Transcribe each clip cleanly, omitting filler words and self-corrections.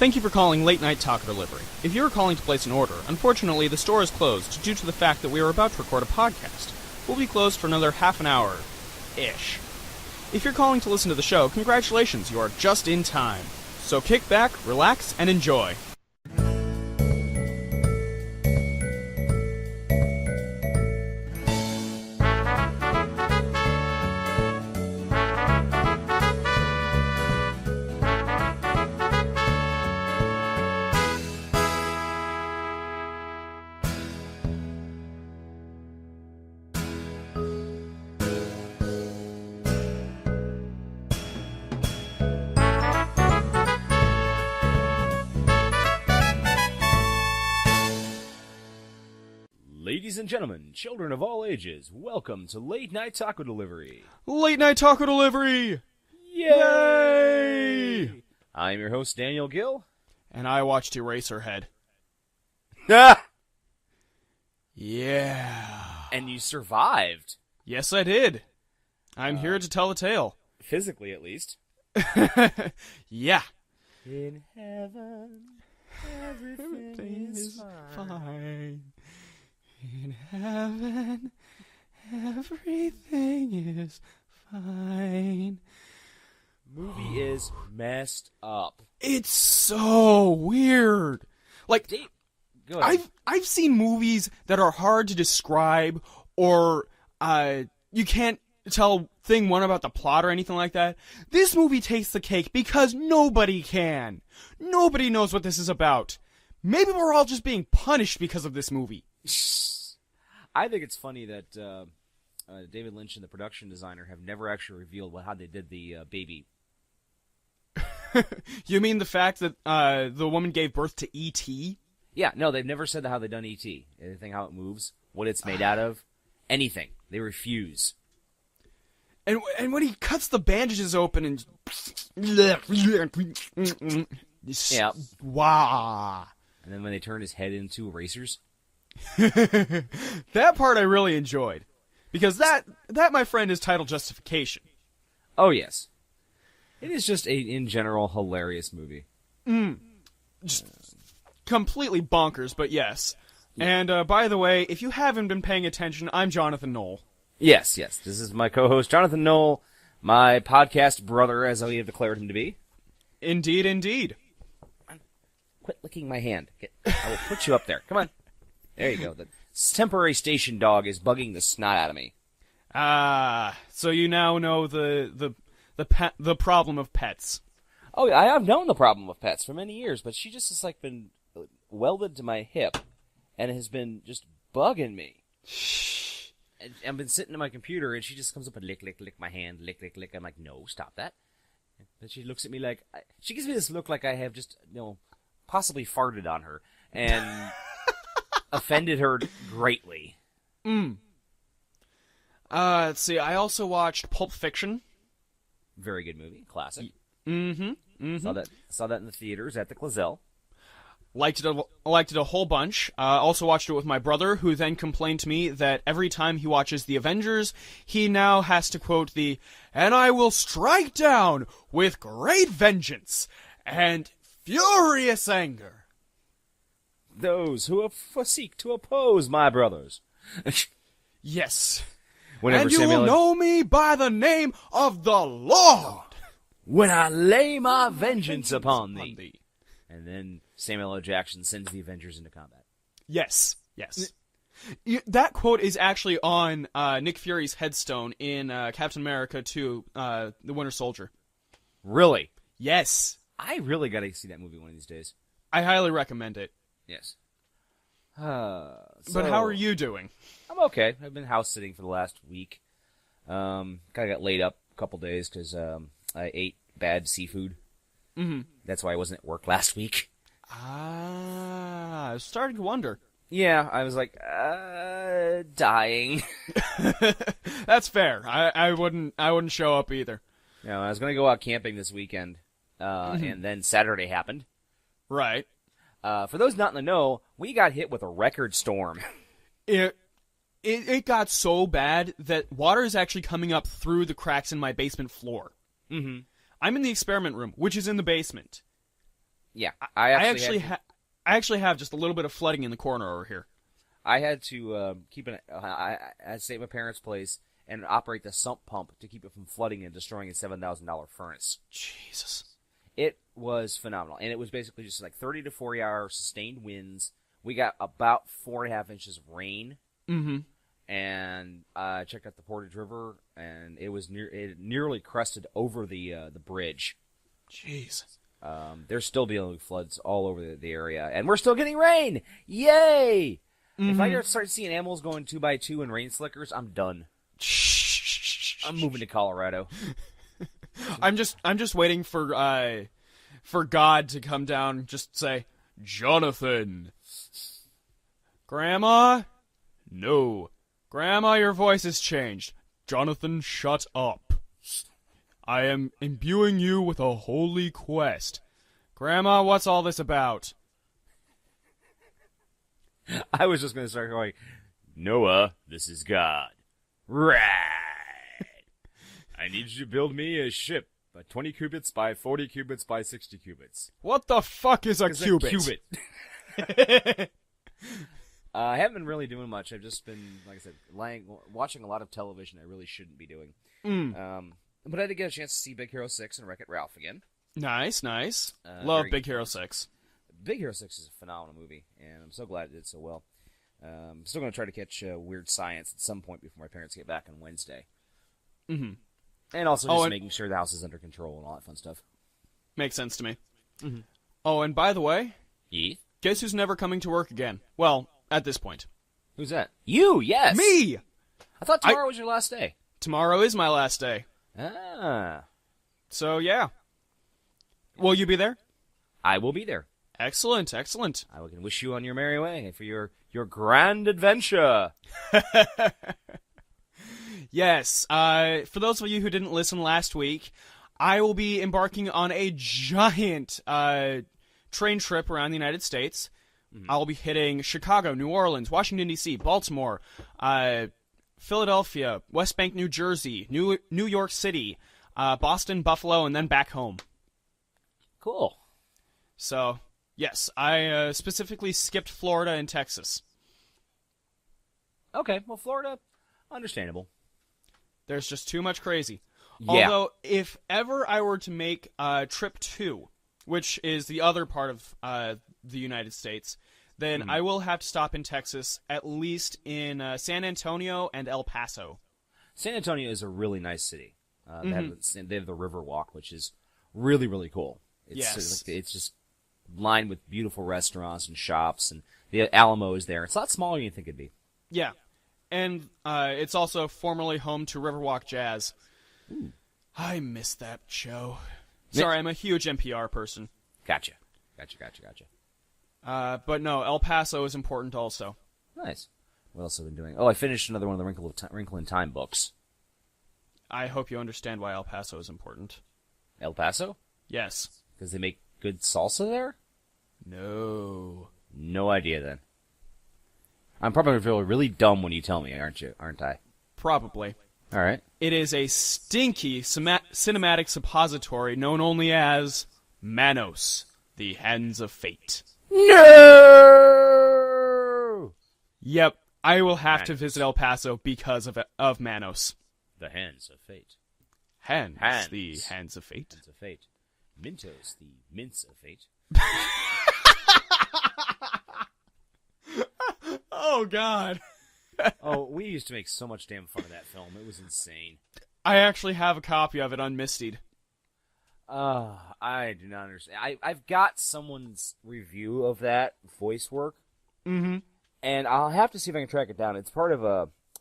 Thank you for calling Late Night Taco Delivery. If you are calling to place an order, unfortunately the store is closed due to the fact that we are about to record a podcast. We'll be closed for another half an hour-ish. If you're calling to listen to the show, congratulations, you are just in time. So kick back, relax, and enjoy. Ladies and gentlemen, children of all ages, welcome to Late Night Taco Delivery. Late Night Taco Delivery! Yay! I'm your host, Daniel Gill. And I watched Eraserhead. Ah! Yeah. And you survived. Yes, I did. I'm here to tell the tale. Physically, at least. Yeah. In heaven, everything is fine. In heaven, everything is fine. Movie is messed up. It's so weird. Like, Go ahead. I've seen movies that are hard to describe, or you can't tell thing one about the plot or anything like that. This movie takes the cake because nobody can. Nobody knows what this is about. Maybe we're all just being punished because of this movie. I think it's funny that David Lynch and the production designer have never actually revealed how they did the baby. You mean the fact that the woman gave birth to E.T.? Yeah, no, they've never said how they done E.T. Anything, how it moves, what it's made out of, anything. They refuse. And when he cuts the bandages open and... Yeah. Wow. And then when they turn his head into erasers. That part I really enjoyed. Because that, my friend, is title justification. Oh, yes. It is just in general, hilarious movie. Just completely bonkers, but yes. And, by the way, if you haven't been paying attention, I'm Jonathan Knoll. Yes. This is my co-host, Jonathan Knoll, my podcast brother, as we have declared him to be. Indeed. Quit licking my hand. I will put you up there. Come on. There you go. The temporary station dog is bugging the snot out of me. So you now know the problem of pets. Oh, I have known the problem of pets for many years, but she just has been welded to my hip and has been just bugging me. And I've been sitting at my computer and she just comes up and lick my hand, lick. I'm like, no, stop that. But she looks at me like, she gives me this look like I have just, possibly farted on her and offended her greatly. Let's see, I also watched Pulp Fiction. Very good movie. Classic. Mm-hmm. Saw that in the theaters at the Clazel. Liked it a whole bunch. Also watched it with my brother, who then complained to me that every time he watches The Avengers, he now has to quote "And I will strike down with great vengeance and furious anger those who seek to oppose my brothers." Yes. Whenever and you Samuel will know me by the name of the Lord when I lay my vengeance upon thee. And then Samuel L. Jackson sends the Avengers into combat. Yes. That quote is actually on Nick Fury's headstone in Captain America 2, The Winter Soldier. Really? Yes. I really got to see that movie one of these days. I highly recommend it. Yes. But how are you doing? I'm okay. I've been house sitting for the last week. Kind of got laid up a couple days because I ate bad seafood. Mm-hmm. That's why I wasn't at work last week. I was starting to wonder. Yeah, I was like, dying. That's fair. I wouldn't show up either. I was going to go out camping this weekend, and then Saturday happened. Right. For those not in the know, we got hit with a record storm. It got so bad that water is actually coming up through the cracks in my basement floor. Mm-hmm. I'm in the experiment room, which is in the basement. Yeah, I actually have just a little bit of flooding in the corner over here. I had to I had to stay at my parents' place and operate the sump pump to keep it from flooding and destroying a $7,000 furnace. Jesus. It was phenomenal, and it was basically just like 30 to 40-hour sustained winds. We got about 4.5 inches of rain. Mm-hmm. And I checked out the Portage River, and it nearly crested over the bridge. Jeez. They're still dealing with floods all over the area, and we're still getting rain. Yay! Mm-hmm. If I start seeing animals going 2x2 in rain slickers, I'm done. I'm moving to Colorado. I'm just waiting for God to come down and just say, Jonathan. Grandma? No. Grandma, your voice has changed. Jonathan, shut up. I am imbuing you with a holy quest. Grandma, what's all this about? I was just going to start going, Noah, this is God. Right. I need you to build me a ship, 20 cubits by 40 cubits by 60 cubits. What the fuck is a cubit? A cubit. I haven't been really doing much. I've just been, like I said, watching a lot of television I really shouldn't be doing. But I did get a chance to see Big Hero 6 and Wreck-It Ralph again. Nice. Love Big Hero 6. Big Hero 6 is a phenomenal movie, and I'm so glad it did so well. I'm still going to try to catch Weird Science at some point before my parents get back on Wednesday. Mm-hmm. And also just making sure the house is under control and all that fun stuff. Makes sense to me. Mm-hmm. Oh, and by the way, yeah? Guess who's never coming to work again? Well, at this point. Who's that? You, yes! Me! I thought tomorrow was your last day. Tomorrow is my last day. Ah. So, yeah. Will you be there? I will be there. Excellent. I can wish you on your merry way for your grand adventure. Yes. For those of you who didn't listen last week, I will be embarking on a giant train trip around the United States. Mm-hmm. I'll be hitting Chicago, New Orleans, Washington, D.C., Baltimore, Philadelphia, West Bank, New Jersey, New York City, Boston, Buffalo, and then back home. Cool. So, yes, I specifically skipped Florida and Texas. Okay, well, Florida, understandable. There's just too much crazy. Yeah. Although, if ever I were to make Trip 2, which is the other part of the United States, then I will have to stop in Texas, at least in San Antonio and El Paso. San Antonio is a really nice city. They have the Riverwalk, which is really, really cool. It's just lined with beautiful restaurants and shops, and the Alamo is there. It's a lot smaller than you think it'd be. Yeah. And it's also formerly home to Riverwalk Jazz. Ooh. I miss that show. Sorry, I'm a huge NPR person. Gotcha. But no, El Paso is important also. Nice. What else have I been doing? Oh, I finished another one of the Wrinkle in Time books. I hope you understand why El Paso is important. El Paso? Yes. Because they make good salsa there? No. No idea then. I'm probably going to feel really dumb when you tell me, aren't I? Probably. All right. It is a stinky cinematic suppository known only as Manos, the Hands of Fate. No! Yep, I will have to visit El Paso because of Manos. The Hands of Fate. Hands. The Hands of Fate. Hands of Fate. Mintos, the Mints of Fate. Oh, God. Oh, we used to make so much damn fun of that film. It was insane. I actually have a copy of it unmistied. I do not understand. I've got someone's review of that voice work. Mm-hmm. And I'll have to see if I can track it down. It's part of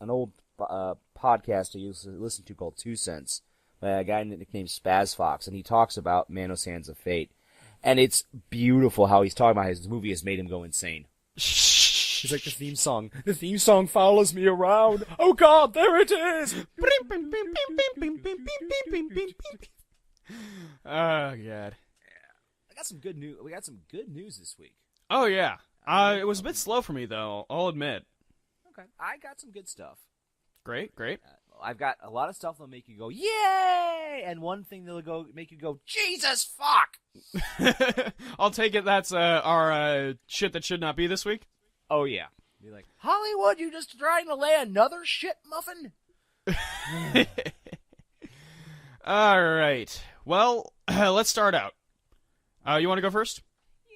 an old podcast I used to listen to called 2 Cents by a guy nicknamed Spaz Fox, and he talks about Manos Hands of Fate. And it's beautiful how he's talking about his movie has made him go insane. He's like, the theme song follows me around. Oh God, there it is! Oh, God. I got some good news. We got some good news this week. Oh, yeah. It was a bit slow for me, though, I'll admit. Okay. I got some good stuff. Great. I've got a lot of stuff that'll make you go, yay! And one thing that'll make you go, Jesus fuck! I'll take it that's our shit that should not be this week. Oh, yeah. Be like, Hollywood, you just trying to lay another shit muffin? All right. Well, let's start out. You want to go first?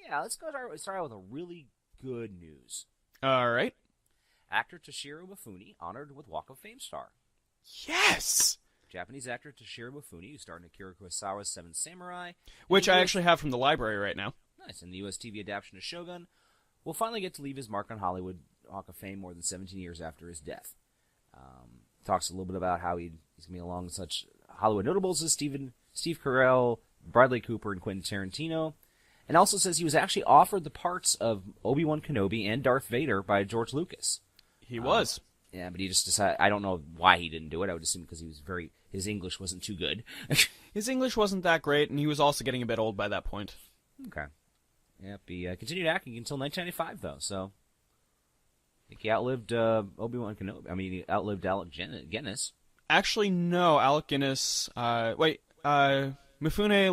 Yeah, let's start out with a really good news. All right. Actor Toshiro Mifune honored with Walk of Fame star. Yes! Japanese actor Toshiro Mifune, who starred in Akira Kurosawa's Seven Samurai. Which I actually have from the library right now. Nice. And the U.S. TV adaptation of Shogun will finally get to leave his mark on Hollywood Walk of Fame more than 17 years after his death. Talks a little bit about how he's going to be along with such Hollywood notables as Steve Carell, Bradley Cooper, and Quentin Tarantino. And also says he was actually offered the parts of Obi-Wan Kenobi and Darth Vader by George Lucas. He was. Yeah, but he just decided, I don't know why he didn't do it. I would assume because his English wasn't too good. His English wasn't that great, and he was also getting a bit old by that point. Okay. Yep, he continued acting until 1995, though, so I think he outlived Obi-Wan Kenobi. I mean, he outlived Alec Guinness. Actually, no. Alec Guinness, Mifune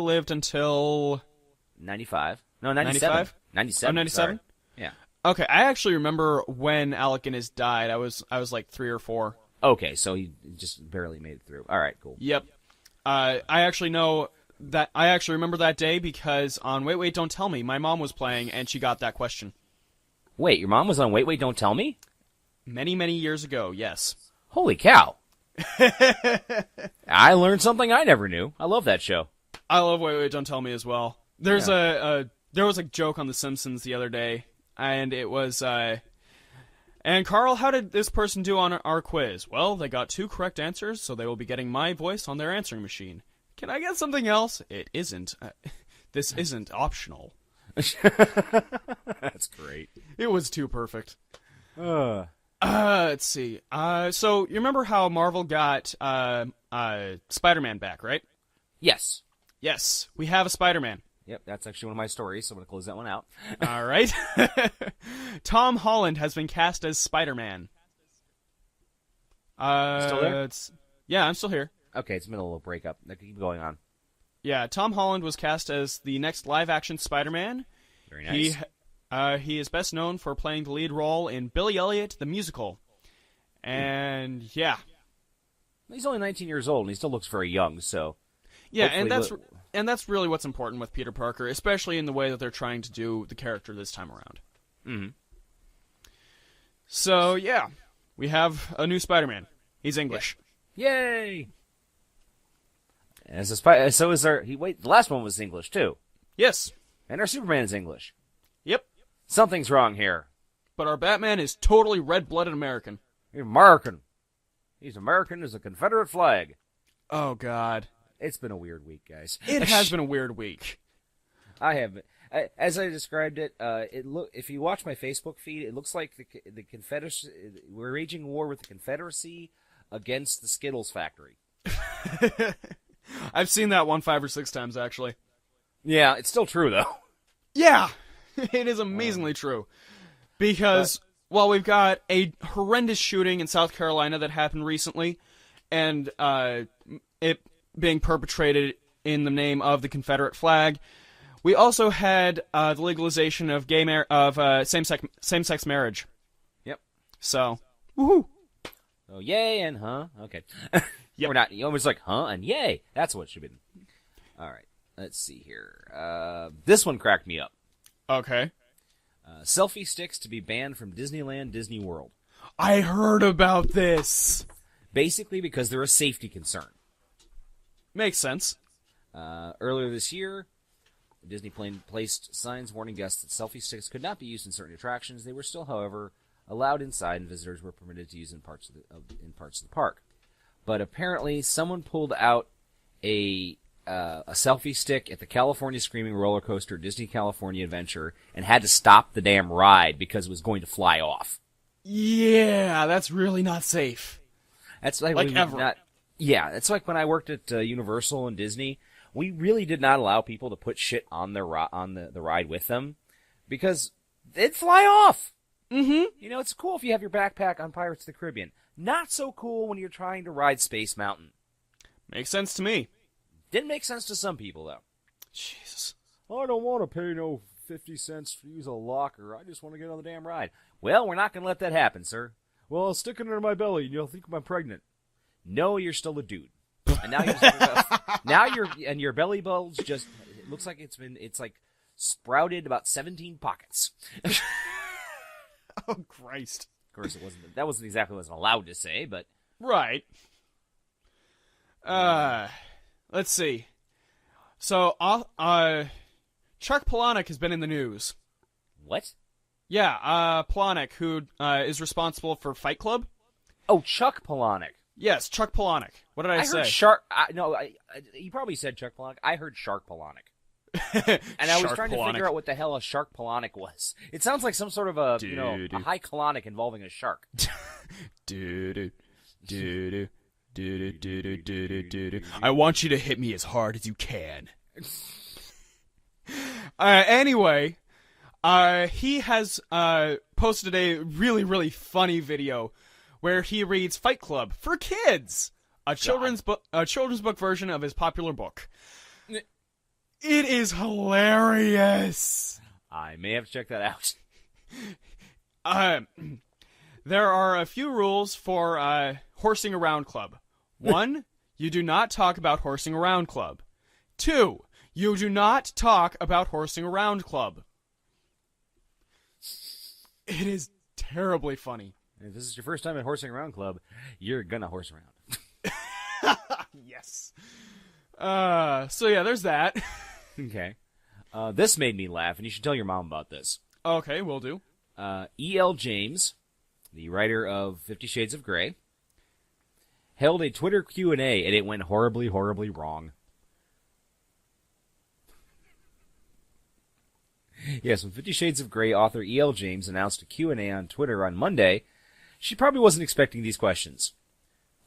lived until... 95? No, 97. 95? 97. Oh, 97? Sorry. Yeah. Okay, I actually remember when Alec Guinness died. I was like 3 or 4. Okay, so he just barely made it through. All right, cool. Yep. I actually know that. I actually remember that day because on Wait, Wait, Don't Tell Me, my mom was playing and she got that question. Wait, your mom was on Wait, Wait, Don't Tell Me? Many, many years ago, yes. Holy cow. I learned something I never knew. I love that show. I love Wait, Wait, Don't Tell Me as well. There's there was a joke on The Simpsons the other day, and it was, and Carl, how did this person do on our quiz? Well, they got 2 correct answers, so they will be getting my voice on their answering machine. Can I get something else? It isn't. This isn't optional. That's great. It was too perfect. Let's see. So you remember how Marvel got Spider-Man back, right? Yes. Yes, we have a Spider-Man. Yep, that's actually one of my stories, so I'm going to close that one out. All right. Tom Holland has been cast as Spider-Man. Still there? Yeah, I'm still here. Okay, it's been a little breakup. Keep going on. Yeah, Tom Holland was cast as the next live-action Spider-Man. Very nice. He is best known for playing the lead role in Billy Elliot, the musical. And, yeah. He's only 19 years old, and he still looks very young, so... Yeah, and that's really what's important with Peter Parker, especially in the way that they're trying to do the character this time around. Mm-hmm. So, yeah, we have a new Spider-Man. He's English. Yay! So is our... the last one was English, too. Yes. And our Superman is English. Yep. Something's wrong here. But our Batman is totally red-blooded American. He's American. He's American as a Confederate flag. Oh, God. It's been a weird week, guys. It has been a weird week. I have. As I described it, if you watch my Facebook feed, it looks like the Confederacy. We're waging war with the Confederacy against the Skittles factory. I've seen that one 5 or 6 times, actually. Yeah, it's still true though. Yeah, it is amazingly true. Because we've got a horrendous shooting in South Carolina that happened recently, and it being perpetrated in the name of the Confederate flag. We also had the legalization of same-sex marriage. Yep. So, woohoo! Oh, yay and huh? Okay. Yep. We're not. You almost like huh and yay. That's what it should be. All right. Let's see here. This one cracked me up. Okay. Selfie sticks to be banned from Disneyland, Disney World. I heard about this. Basically, because they're a safety concern. Makes sense. Earlier this year, Disney placed signs warning guests that selfie sticks could not be used in certain attractions. They were still, however, allowed inside, and visitors were permitted to use in parts of the park. But apparently, someone pulled out a selfie stick at the California Screaming Roller Coaster, Disney California Adventure, and had to stop the damn ride because it was going to fly off. Yeah, that's really not safe. That's like ever. Yeah, it's like when I worked at Universal and Disney. We really did not allow people to put shit on the ride with them because it'd fly off. Mm-hmm. You know, it's cool if you have your backpack on Pirates of the Caribbean. Not so cool when you're trying to ride Space Mountain. Makes sense to me. Didn't make sense to some people, though. Jesus. I don't want to pay no 50 cents to use a locker. I just want to get on the damn ride. Well, we're not going to let that happen, sir. Well, I'll stick it under my belly, and you'll think I'm pregnant. No, you're still a dude. And now your belly bulge just it looks like it's like sprouted about 17 pockets. Oh Christ! Of course, that wasn't exactly what I was allowed to say, but right. Let's see. So, Chuck Palahniuk has been in the news. What? Yeah, Palahniuk, who is responsible for Fight Club. Oh, Chuck Palahniuk. Yes, Chuck Palahniuk. What did I say? Heard Shark. You probably said Chuck Palahniuk. I heard Shark Palahniuk. And I was trying to figure out what the hell a Shark Palahniuk was. It sounds like some sort of a high colonic involving a shark. I want you to hit me as hard as you can. Anyway, he has posted a really, really funny video where he reads Fight Club for kids, a children's book version of his popular book. It is hilarious. I may have to check that out. There are a few rules for Horsing Around Club. 1, you do not talk about Horsing Around Club. 2, you do not talk about Horsing Around Club. It is terribly funny. If this is your first time at Horsing Around Club, you're gonna horse around. Yes. So yeah, there's that. Okay. This made me laugh, and you should tell your mom about this. Okay, will do. E.L. James, the writer of 50 Shades of Grey, held a Twitter Q&A, and it went horribly, horribly wrong. Yes, when 50 Shades of Grey author E.L. James announced a Q&A on Twitter on Monday, she probably wasn't expecting these questions.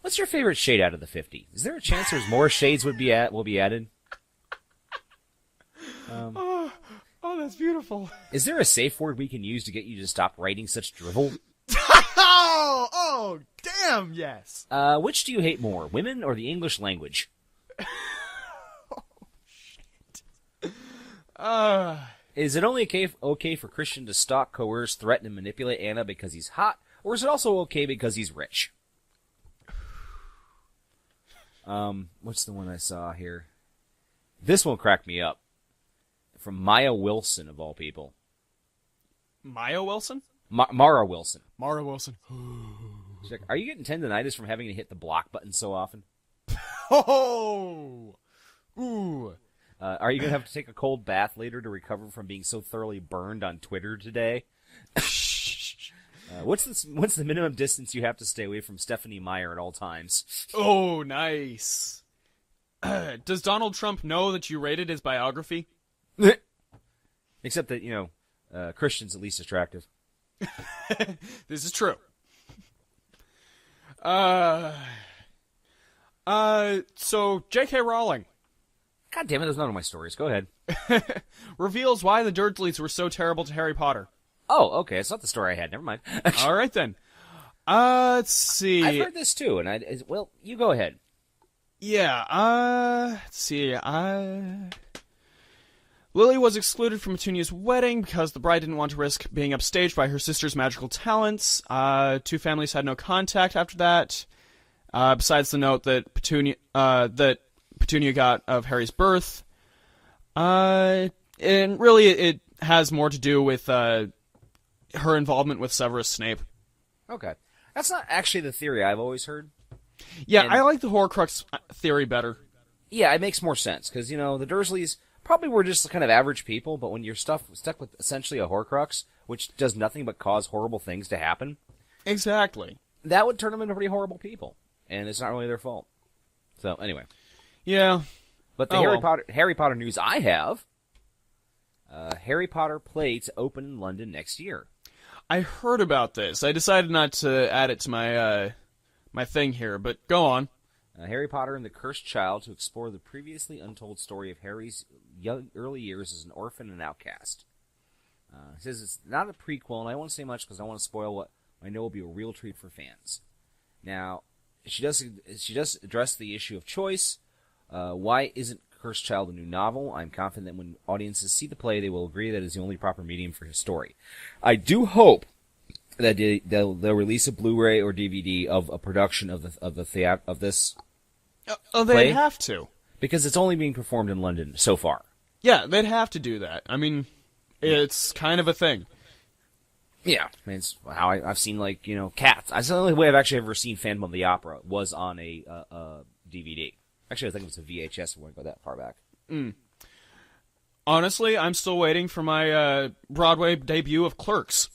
What's your favorite shade out of the 50? Is there a chance there's more shades will be added? Oh, that's beautiful. Is there a safe word we can use to get you to stop writing such drivel? Oh, damn, yes. Which do you hate more, women or the English language? Oh, shit. Is it only okay for Christian to stalk, coerce, threaten, and manipulate Anna because he's hot, or is it also okay because he's rich? What's the one I saw here? This one cracked me up. From Maya Wilson, of all people. Maya Wilson? Mara Wilson. Mara Wilson. She's like, are you getting tendonitis from having to hit the block button so often? Oh! Ooh. Are you going to have to take a cold bath later to recover from being so thoroughly burned on Twitter today? What's the minimum distance you have to stay away from Stephanie Meyer at all times? Oh, nice. Does Donald Trump know that you rated his biography? Except that, Christian's at least attractive. This is true. So J.K. Rowling. God damn it, there's none of my stories. Go ahead. Reveals why the Dursleys were so terrible to Harry Potter. Oh, okay. It's not the story I had. Never mind. All right, then. Let's see. I've heard this, too, and well, you go ahead. Yeah, let's see. Lily was excluded from Petunia's wedding because the bride didn't want to risk being upstaged by her sister's magical talents. Two families had no contact after that, besides the note that Petunia got of Harry's birth. And really, it has more to do with her involvement with Severus Snape. Okay. That's not actually the theory I've always heard. Yeah, I like the Horcrux theory better. Yeah, it makes more sense, because, the Dursleys probably were just kind of average people, but when you're stuck with essentially a Horcrux, which does nothing but cause horrible things to happen... Exactly. That would turn them into pretty horrible people, and it's not really their fault. So, anyway. Yeah. But the Harry Potter news I have... Harry Potter play to open in London next year. I heard about this. I decided not to add it to my my thing here, but go on. Harry Potter and the Cursed Child to explore the previously untold story of Harry's early years as an orphan and outcast. It says it's not a prequel, and I won't say much because I don't want to spoil what I know will be a real treat for fans. Now, she does address the issue of choice. Why isn't Cursed Child a new novel? I'm confident that when audiences see the play, they will agree that it is the only proper medium for his story. I do hope that they'll release a Blu-ray or DVD of a production of this. Oh, they'd play, have to, because it's only being performed in London so far. Yeah, they'd have to do that. I mean, it's kind of a thing. Yeah, I mean, it's how I've seen, like, Cats. That's the only way I've actually ever seen Phantom of the Opera was on a DVD. Actually, I think it was a VHS. I won't go that far back. Honestly, I'm still waiting for my Broadway debut of Clerks.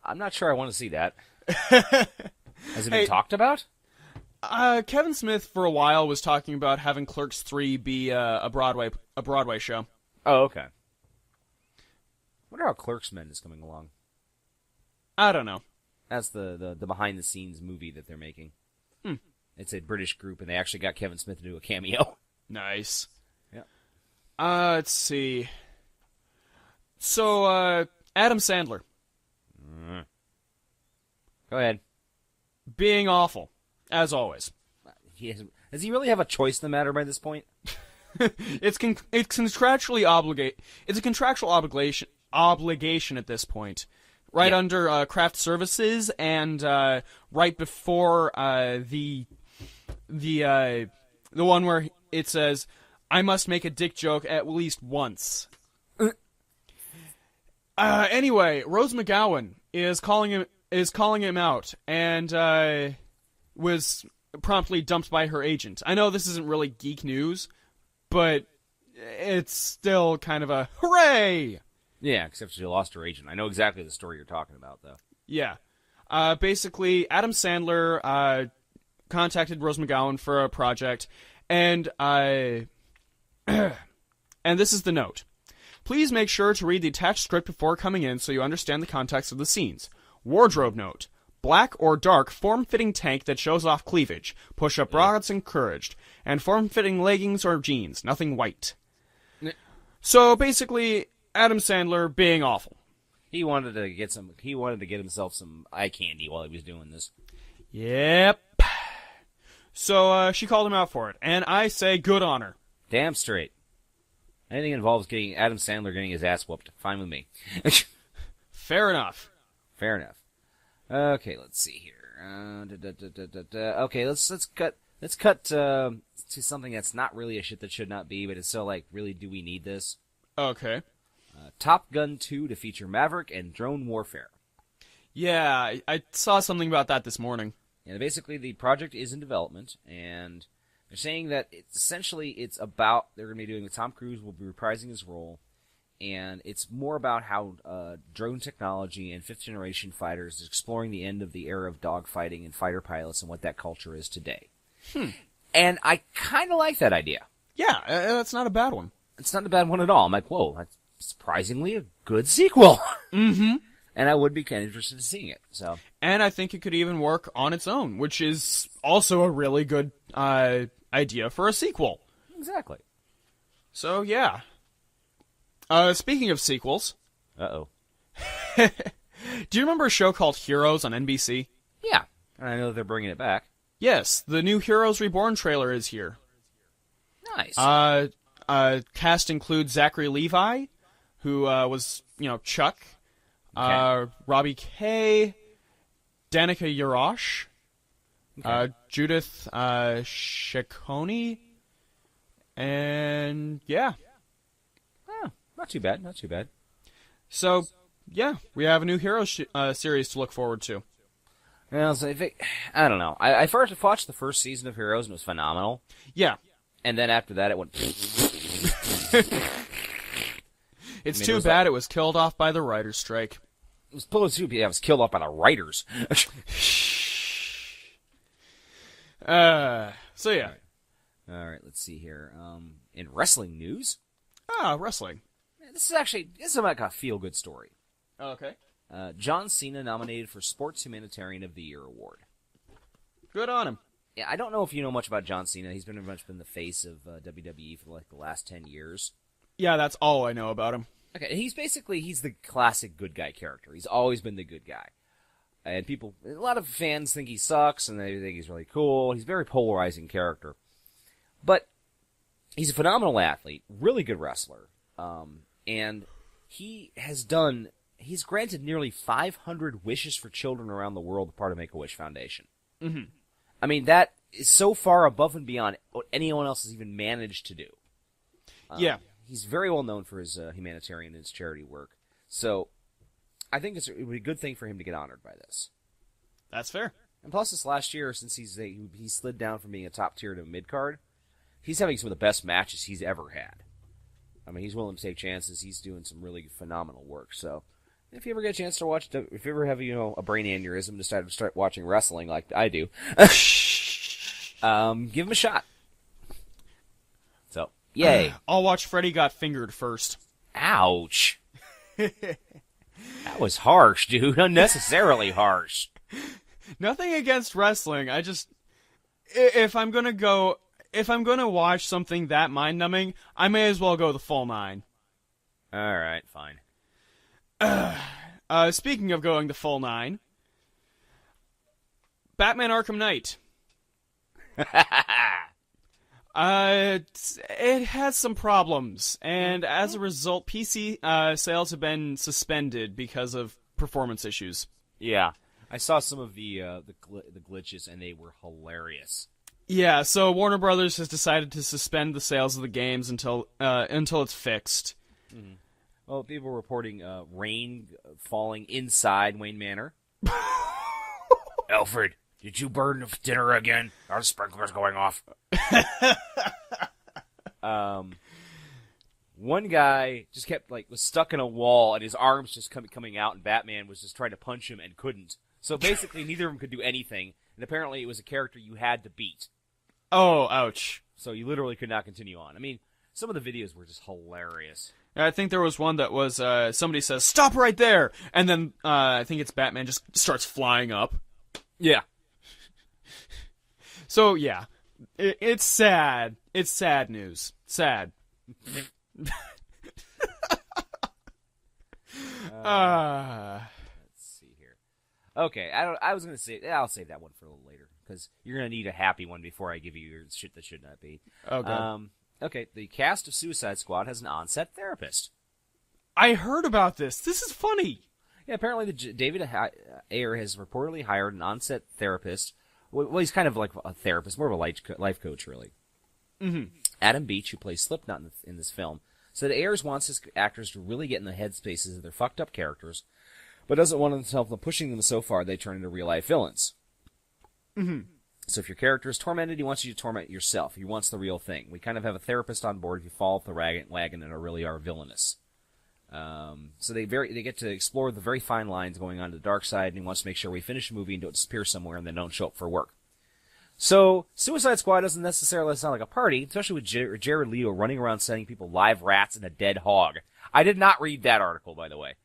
I'm not sure I want to see that. Has it been talked about? Kevin Smith, for a while, was talking about having Clerks 3 be a Broadway show. Oh, okay. Wonder how Clerksmen is coming along. I don't know. That's the behind-the-scenes movie that they're making. It's a British group, and they actually got Kevin Smith to do a cameo. Nice. Yeah. Let's see. So, Adam Sandler. Go ahead. Being awful, as always. Does he really have a choice in the matter by this point? It's contractually It's a contractual obligation at this point. Right under craft services, and right before the one where it says, "I must make a dick joke at least once." Anyway, Rose McGowan is calling him out, and was promptly dumped by her agent. I know this isn't really geek news, but it's still kind of a hooray. Yeah, except she lost her agent. I know exactly the story you're talking about, though. Yeah. Basically, Adam Sandler contacted Rose McGowan for a project, and and this is the note. Please make sure to read the attached script before coming in so you understand the context of the scenes. Wardrobe note. Black or dark form-fitting tank that shows off cleavage. Push-up bras encouraged. And form-fitting leggings or jeans. Nothing white. So, basically, Adam Sandler being awful. He wanted to get himself some eye candy while he was doing this. Yep. So she called him out for it, and I say good on her. Damn straight. Anything involves getting Adam Sandler getting his ass whooped, fine with me. Fair enough. Fair enough. Okay, let's see here. Okay, let's cut to something that's not really a shit that should not be, but it's still like, really, do we need this? Okay. Top Gun 2 to feature Maverick and drone warfare. Yeah, I saw something about that this morning. Yeah, basically the project is in development, and they're saying that it's about, they're going to be doing, Tom Cruise will be reprising his role, and it's more about how drone technology and fifth-generation fighters is exploring the end of the era of dogfighting and fighter pilots and what that culture is today. And I kind of like that idea. Yeah, that's not a bad one. It's not a bad one at all. I'm like, whoa, that's surprisingly a good sequel. Mm-hmm. And I would be kind of interested in seeing it. So, and I think it could even work on its own, which is also a really good idea for a sequel. Exactly. So, yeah. Speaking of sequels. Uh-oh. Do you remember a show called Heroes on NBC? Yeah. And I know that they're bringing it back. Yes, the new Heroes Reborn trailer is here. Nice. Cast includes Zachary Levi, who was, Chuck. Okay. Robbie Kay, Danica Yarosh, Judith Ciccone, and yeah. Oh, not too bad, not too bad. So, yeah, we have a new Heroes series to look forward to. Well, so I don't know. I first watched the first season of Heroes and it was phenomenal. Yeah. And then after that it went... It's too bad it was killed off by the writer's strike. It was supposed to be. It was killed off by the writers. So yeah. All right, let's see here. In wrestling news. Wrestling. This is like a feel-good story. Okay. John Cena nominated for Sports Humanitarian of the Year award. Good on him. Yeah, I don't know if you know much about John Cena. He's pretty much been the face of WWE for like the last 10 years. Yeah, that's all I know about him. Okay, he's the classic good guy character. He's always been the good guy. And a lot of fans think he sucks, and they think he's really cool. He's a very polarizing character. But he's a phenomenal athlete, really good wrestler. And he's granted nearly 500 wishes for children around the world, part of Make-A-Wish Foundation. Mm-hmm. I mean, that is so far above and beyond what anyone else has even managed to do. Yeah. He's very well known for his humanitarian and his charity work. So I think it would be a good thing for him to get honored by this. That's fair. And plus, this last year, since he slid down from being a top tier to a mid-card, he's having some of the best matches he's ever had. I mean, he's willing to take chances. He's doing some really phenomenal work. So if you ever get a chance to watch, if you ever have a brain aneurysm and decide to start watching wrestling like I do, give him a shot. So, yay. I'll watch Freddy Got Fingered first. Ouch. That was harsh, dude. Unnecessarily harsh. Nothing against wrestling. I just, if I'm gonna watch something that mind-numbing, I may as well go the full 9. All right, fine. Speaking of going the full 9, Batman Arkham Knight. It has some problems, and as a result, PC sales have been suspended because of performance issues. Yeah, I saw some of the glitches, and they were hilarious. Yeah, so Warner Brothers has decided to suspend the sales of the games until it's fixed. Mm-hmm. Well, people were reporting rain falling inside Wayne Manor. Alfred, did you burn the dinner again? Are the sprinklers going off? One guy just kept was stuck in a wall, and his arms just coming out, and Batman was just trying to punch him and couldn't. So basically, neither of them could do anything, and apparently it was a character you had to beat. Oh, ouch. So you literally could not continue on. I mean, some of the videos were just hilarious. I think there was one that was, somebody says, "Stop right there!" And then, I think it's Batman just starts flying up. Yeah. So, yeah. It's sad. It's sad news. Sad. Let's see here. Okay, I was gonna say I'll save that one for a little later because you're gonna need a happy one before I give you your shit that should not be. Okay. Okay. The cast of Suicide Squad has an on-set therapist. I heard about this. This is funny. Yeah, apparently David Ayer has reportedly hired an on-set therapist. Well, he's kind of like a therapist, more of a life coach, really. Mm-hmm. Adam Beach, who plays Slipknot in this film, said Ayers wants his actors to really get in the headspaces of their fucked up characters, but doesn't want them to help them pushing them so far they turn into real-life villains. Mm-hmm. So if your character is tormented, he wants you to torment yourself. He wants the real thing. We kind of have a therapist on board if you fall off the wagon and really are villainous. So they get to explore the very fine lines going on to the dark side, and he wants to make sure we finish the movie and don't disappear somewhere and then don't show up for work. So Suicide Squad doesn't necessarily sound like a party, especially with Jared Leto running around sending people live rats and a dead hog. I did not read that article, by the way.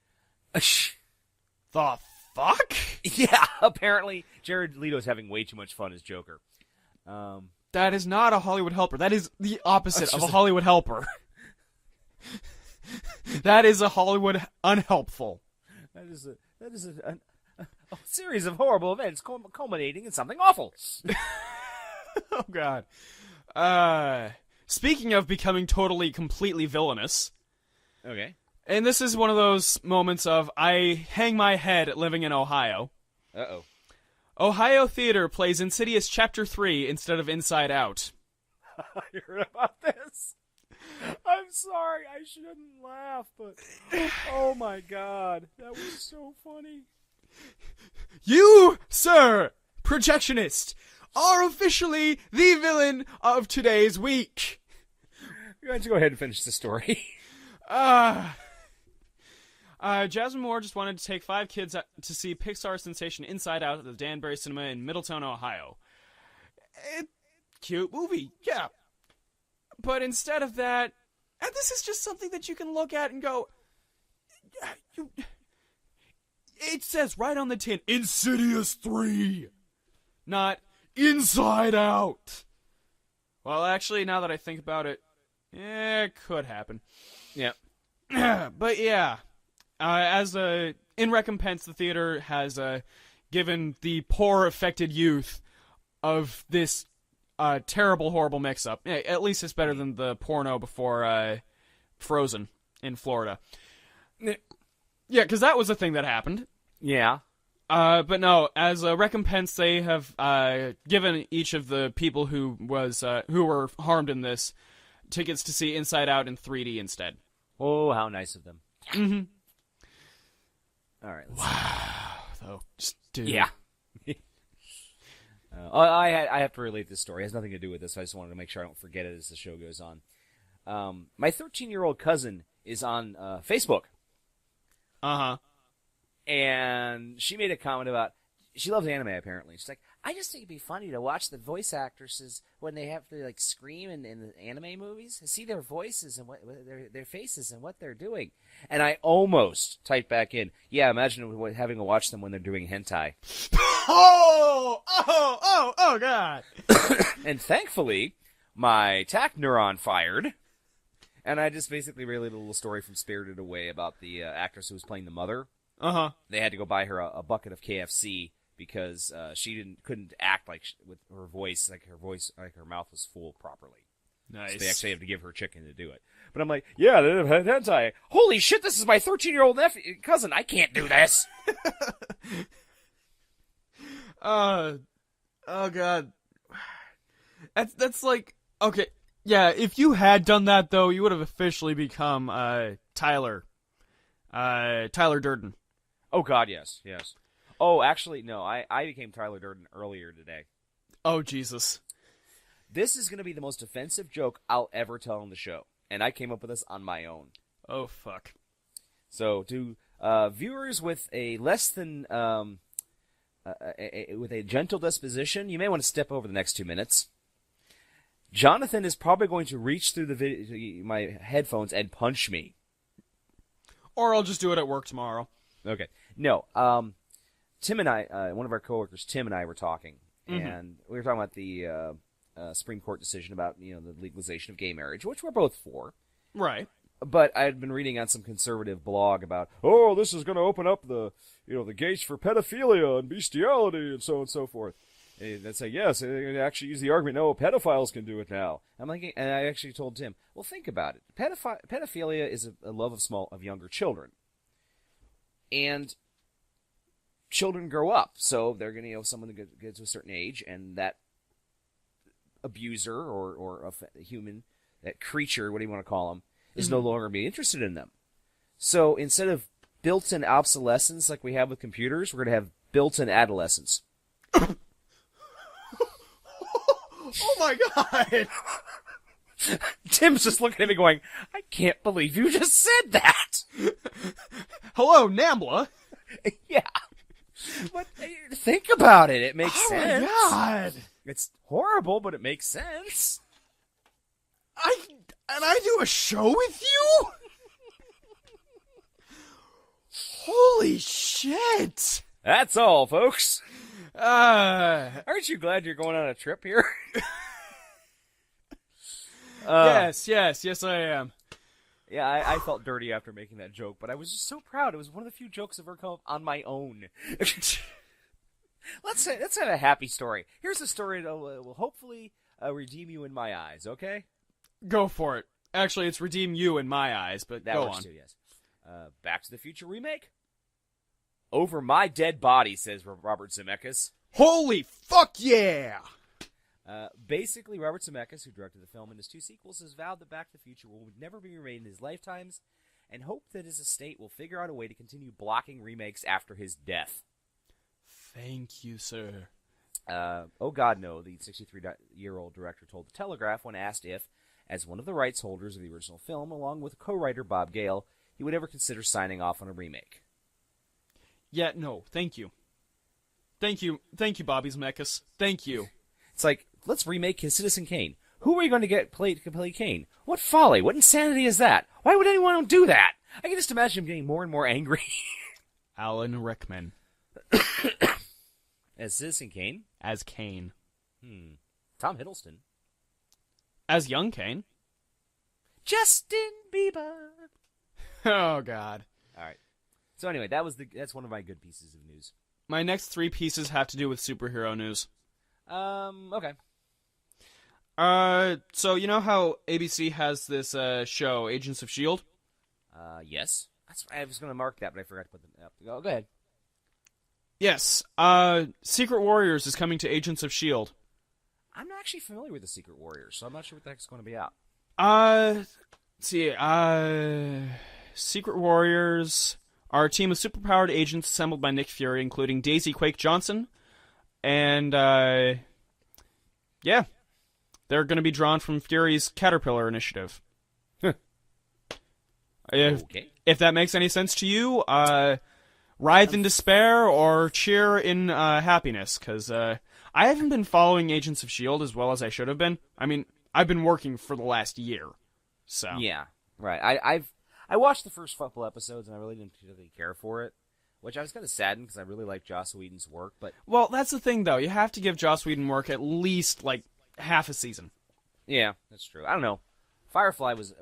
The fuck? Yeah, apparently Jared Leto's having way too much fun as Joker. That is not a Hollywood helper. That is the opposite of a Hollywood helper. That is a Hollywood unhelpful. That is a series of horrible events culminating in something awful. Oh, God. Speaking of becoming completely villainous. Okay. And this is one of those moments of I hang my head at living in Ohio. Uh-oh. Ohio Theater plays Insidious Chapter 3 instead of Inside Out. I heard about this. I'm sorry, I shouldn't laugh, but oh my God, that was so funny. You, sir, projectionist, are officially the villain of today's week. Why don't you go ahead and finish the story? Jasmine Moore just wanted to take 5 kids to see Pixar sensation Inside Out at the Danbury Cinema in Middletown, Ohio. Cute movie, yeah. But instead of that, and this is just something that you can look at and go, it says right on the tin, Insidious 3, not Inside Out. Well, actually, now that I think about it, it could happen. Yeah. But yeah, in recompense, the theater has given the poor affected youth of this terrible, horrible mix-up. Yeah, at least it's better than the porno before Frozen in Florida. Yeah, because that was a thing that happened. Yeah. But no, as a recompense, they have given each of the people who were harmed in this tickets to see Inside Out in 3D instead. Oh, how nice of them. Mm-hmm. All right. Wow. Though, just dude. Yeah. I have to relate this story. It has nothing to do with this. I just wanted to make sure I don't forget it as the show goes on. My 13-year-old cousin is on Facebook. Uh-huh. And she made a comment about, she loves anime apparently. She's like, I just think it'd be funny to watch the voice actresses when they have to like scream in the anime movies, see their voices and what their faces and what they're doing. And I almost typed back in, yeah, imagine having to watch them when they're doing hentai. Oh, God. And thankfully, my tac neuron fired. And I just basically related a little story from Spirited Away about the actress who was playing the mother. Uh-huh. They had to go buy her a bucket of KFC because she couldn't act like with her voice, like her mouth was full properly. Nice. So they actually have to give her chicken to do it. But I'm like, yeah, hentai. Holy shit, this is my 13-year-old cousin. I can't do this. Oh God. That's like, okay. Yeah, if you had done that, though, you would have officially become Tyler Durden. Oh, God, yes. Oh, actually, no, I became Tyler Durden earlier today. Oh, Jesus. This is going to be the most offensive joke I'll ever tell on the show, and I came up with this on my own. Oh, fuck. So, to viewers with a less than, with a gentle disposition, you may want to step over the next 2 minutes. Jonathan is probably going to reach through my headphones and punch me. Or I'll just do it at work tomorrow. Okay. No. Tim and I, one of our coworkers, Tim and I were talking, and we were talking about the Supreme Court decision about the legalization of gay marriage, which we're both for. Right. But I had been reading on some conservative blog about, this is going to open up the gates for pedophilia and bestiality and so on and so forth. And they'd say, yes, they actually use the argument, no, pedophiles can do it now. I'm like, and I actually told Tim, well, think about it. Pedophilia is a love of younger children. And children grow up, so they're going to, someone that gets to a certain age, and that abuser or a human, that creature, what do you want to call them, is no longer being interested in them. So instead of built-in obsolescence like we have with computers, we're going to have built-in adolescence. Oh my God! Tim's just looking at me going, I can't believe you just said that! Hello, Nambla! Yeah. But think about it. It makes sense. Oh my God! It's horrible, but it makes sense. I do a show with you? Holy shit! That's all, folks. Aren't you glad you're going on a trip here? Yes, I am. Yeah, I felt dirty after making that joke, but I was just so proud. It was one of the few jokes I've ever come up on my own. Let's have a happy story. Here's a story that will hopefully redeem you in my eyes, okay? Go for it. Actually, it's redeem you in my eyes, but that go works on. Too, yes. Back to the Future remake? Over my dead body, says Robert Zemeckis. Holy fuck yeah! Basically, Robert Zemeckis, who directed the film and his 2 sequels, has vowed that Back to the Future will never be remade in his lifetimes, and hope that his estate will figure out a way to continue blocking remakes after his death. Thank you, sir. Oh God, no, the 63-year-old director told The Telegraph when asked if, as one of the rights holders of the original film, along with co-writer Bob Gale, he would ever consider signing off on a remake. Yeah, no, thank you. Thank you, Bobby Zemeckis. Thank you. It's like, let's remake Citizen Kane. Who are you going to get to play Kane? What folly? What insanity is that? Why would anyone do that? I can just imagine him getting more and more angry. Alan Rickman. As Citizen Kane? As Kane. Tom Hiddleston. As young Kane. Justin Bieber. Oh, God. All right. So anyway, that's one of my good pieces of news. my next 3 pieces have to do with superhero news. Okay. So you know how ABC has this show, Agents of S.H.I.E.L.D.? Yes. I was going to mark that, but I forgot to put it up. Go ahead. Yes. Secret Warriors is coming to Agents of S.H.I.E.L.D. I'm not actually familiar with the Secret Warriors, so I'm not sure what the heck's going to be out. Let's see, Secret Warriors are a team of superpowered agents assembled by Nick Fury, including Daisy Quake Johnson, and, yeah, they're going to be drawn from Fury's Caterpillar initiative. If that makes any sense to you, writhe in despair or cheer in happiness, because I haven't been following Agents of S.H.I.E.L.D. as well as I should have been. I mean, I've been working for the last year, so. Yeah, right. I watched the first couple episodes, and I really didn't particularly care for it, which I was kind of saddened because I really like Joss Whedon's work, but... Well, that's the thing, though. You have to give Joss Whedon work at least, like, half a season. Yeah, that's true. I don't know. Firefly was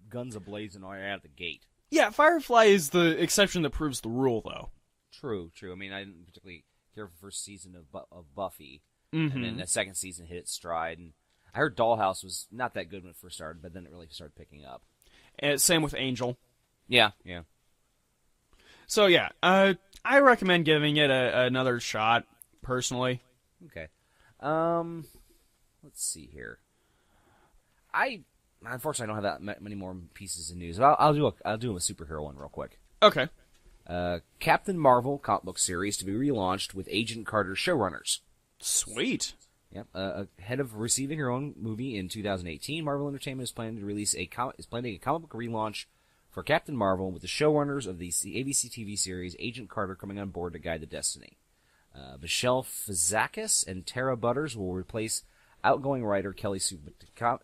guns a-blazing right out of the gate. Yeah, Firefly is the exception that proves the rule, though. True. I mean, I didn't particularly care for the first season of Buffy, Mm-hmm. and then the second season hit its stride, and I heard Dollhouse was not that good when it first started, but then it really started picking up. And same with Angel. Yeah. So, yeah, I recommend giving it another shot, personally. Okay. Let's see here. Unfortunately, I don't have that many more pieces of news. But I'll do a superhero one real quick. Okay. Captain Marvel comic book series to be relaunched with Agent Carter showrunners. Sweet. Yep. Ahead of receiving her own movie in 2018, Marvel Entertainment is planning to release a comic book relaunch for Captain Marvel with the showrunners of the ABC TV series Agent Carter coming on board to guide the destiny. Michelle Fazakis and Tara Butters will replace outgoing writer Kelly Sue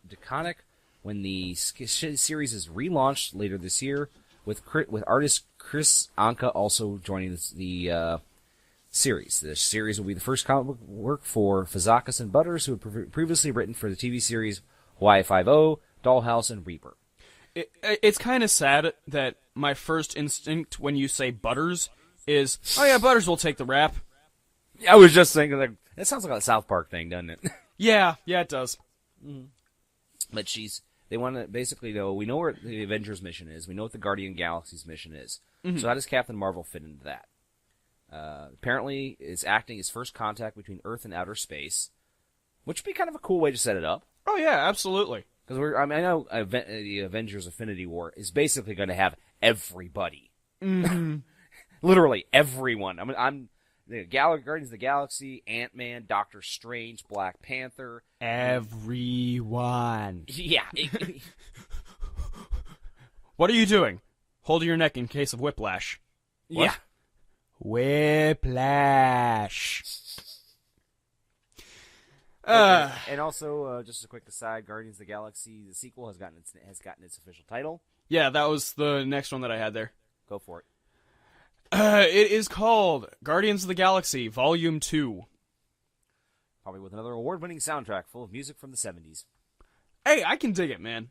DeConnick when the series is relaunched later this year, with artist Chris Anka also joining the series. The series will be the first comic book work for Fazakis and Butters, who had previously written for the TV series Hawaii Five-0, Dollhouse, and Reaper. It's kind of sad that my first instinct when you say Butters is, oh yeah, Butters will take the rap. I was just thinking, like, that sounds like a South Park thing, doesn't it? Yeah, it does. Mm-hmm. But they want to basically know, we know where the Avengers mission is, we know what the Guardian Galaxy's mission is. Mm-hmm. So how does Captain Marvel fit into that? Apparently, it's acting as first contact between Earth and outer space, which would be kind of a cool way to set it up. Oh yeah, absolutely. Because I know the Avengers Infinity War is basically going to have everybody, literally everyone. I mean, I'm the Guardians of the Galaxy, Ant-Man, Doctor Strange, Black Panther, everyone. Yeah. What are you doing? Holding your neck in case of whiplash. What? Yeah. Whiplash. And also, just a quick aside, Guardians of the Galaxy, the sequel has gotten its official title. Yeah, that was the next one that I had there. Go for it. It is called Guardians of the Galaxy Volume 2. Probably with another award-winning soundtrack full of music from the 70s. Hey, I can dig it, man.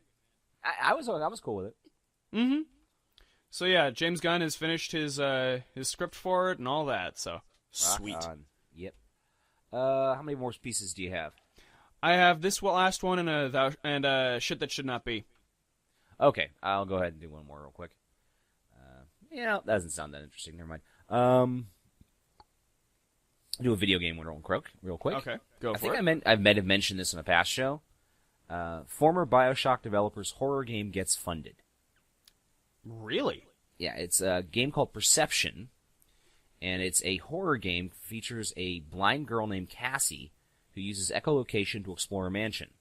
I was cool with it. Mm-hmm. So yeah, James Gunn has finished his script for it and all that, so sweet. Rock on. Yep. How many more pieces do you have? I have this last one and shit that should not be. Okay, I'll go ahead and do one more real quick. That doesn't sound that interesting. Never mind. Do a video game one real quick. Okay, go for it. I think I might have mentioned this in a past show. Former BioShock developer's horror game gets funded. Really? Yeah, it's a game called Perception, and it's a horror game. Features a blind girl named Cassie who uses echolocation to explore a mansion.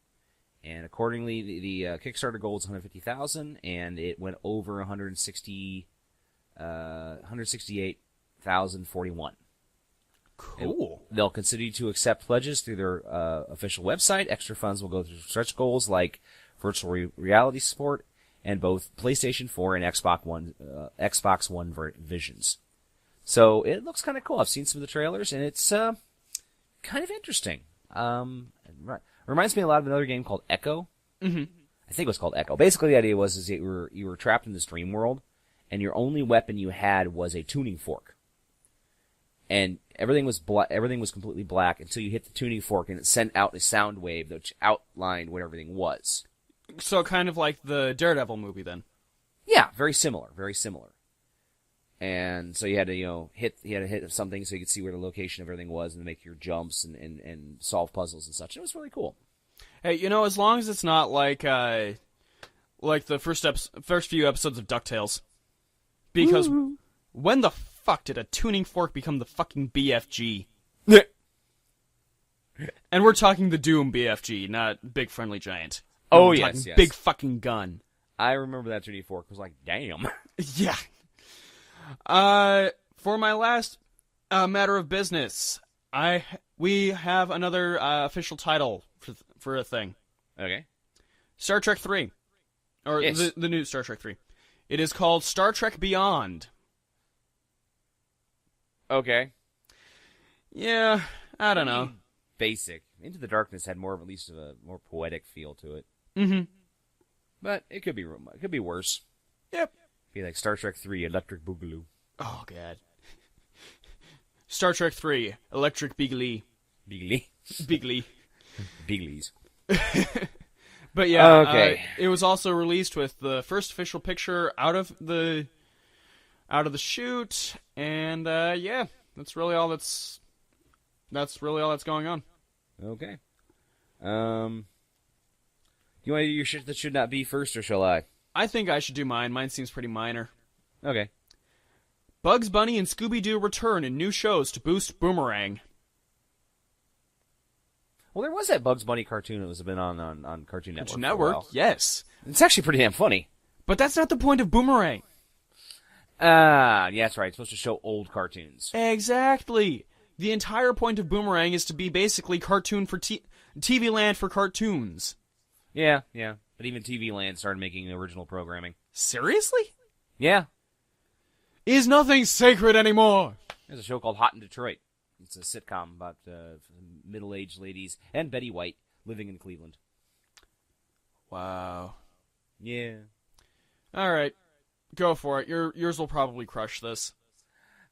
And accordingly, the Kickstarter goal is $150,000, and it went over 168,041. Cool. They'll continue to accept pledges through their official website. Extra funds will go through stretch goals like virtual reality support and both PlayStation 4 and Xbox One visions. So it looks kind of cool. I've seen some of the trailers, and it's kind of interesting. Reminds me a lot of another game called Echo. Mm-hmm. I think it was called Echo. Basically, the idea was you were trapped in this dream world, and your only weapon you had was a tuning fork. and everything was everything was completely black until you hit the tuning fork, and it sent out a sound wave that outlined what everything was. So kind of like the Daredevil movie, then. Yeah, very similar, very similar. And so you had to, hit something so you could see where the location of everything was and make your jumps and solve puzzles and such. It was really cool. Hey, as long as it's not like the first few episodes of DuckTales. Because when the fuck did a tuning fork become the fucking BFG? And we're talking the Doom BFG, not Big Friendly Giant. Oh, we're yes. Big fucking gun. I remember that tuning fork. It was like, damn. Yeah. For my last matter of business, we have another official title for a thing. Okay. Star Trek 3. Or yes. the new Star Trek 3. It is called Star Trek Beyond. Okay. Yeah, I don't know. Basic. Into the Darkness had more of at least a more poetic feel to it. Mm-hmm. But it could be worse. Yep. Be like Star Trek 3 Electric Boogaloo. Oh, God. Star Trek 3 Electric Beagly. Beagly. Beagly. Beaglies. But yeah, okay. It was also released with the first official picture out of the shoot, and yeah, that's really all that's going on. Okay. You want to do your shit that should not be first, or shall I? I think I should do mine. Mine seems pretty minor. Okay. Bugs Bunny and Scooby-Doo return in new shows to boost Boomerang. Well, there was that Bugs Bunny cartoon that was been on Cartoon Network. Cartoon Network, yes. It's actually pretty damn funny. But that's not the point of Boomerang. Yeah, that's right. It's supposed to show old cartoons. Exactly. The entire point of Boomerang is to be basically cartoon for TV Land for cartoons. Yeah. But even TV Land started making original programming. Seriously? Yeah. Is nothing sacred anymore? There's a show called Hot in Detroit. It's a sitcom about middle-aged ladies and Betty White living in Cleveland. Wow. Yeah. All right. Go for it. Yours will probably crush this.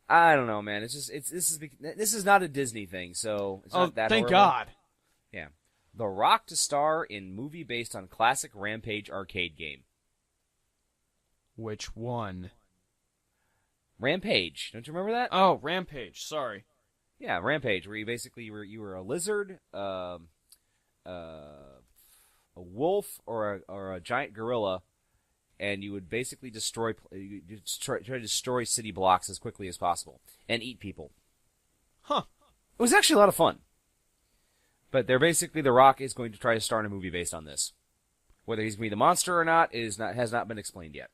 I don't know, man. This is not a Disney thing, so it's not that thank horrible. God. Yeah. The Rock to star in movie based on classic Rampage arcade game. Which one? Rampage. Don't you remember that? Oh, Rampage. Sorry. Yeah, Rampage, where you were a lizard, a wolf, or a giant gorilla, and you would basically try to destroy city blocks as quickly as possible and eat people. Huh. It was actually a lot of fun. But they're basically The Rock is going to try to star in a movie based on this. Whether he's going to be the monster or not has not been explained yet.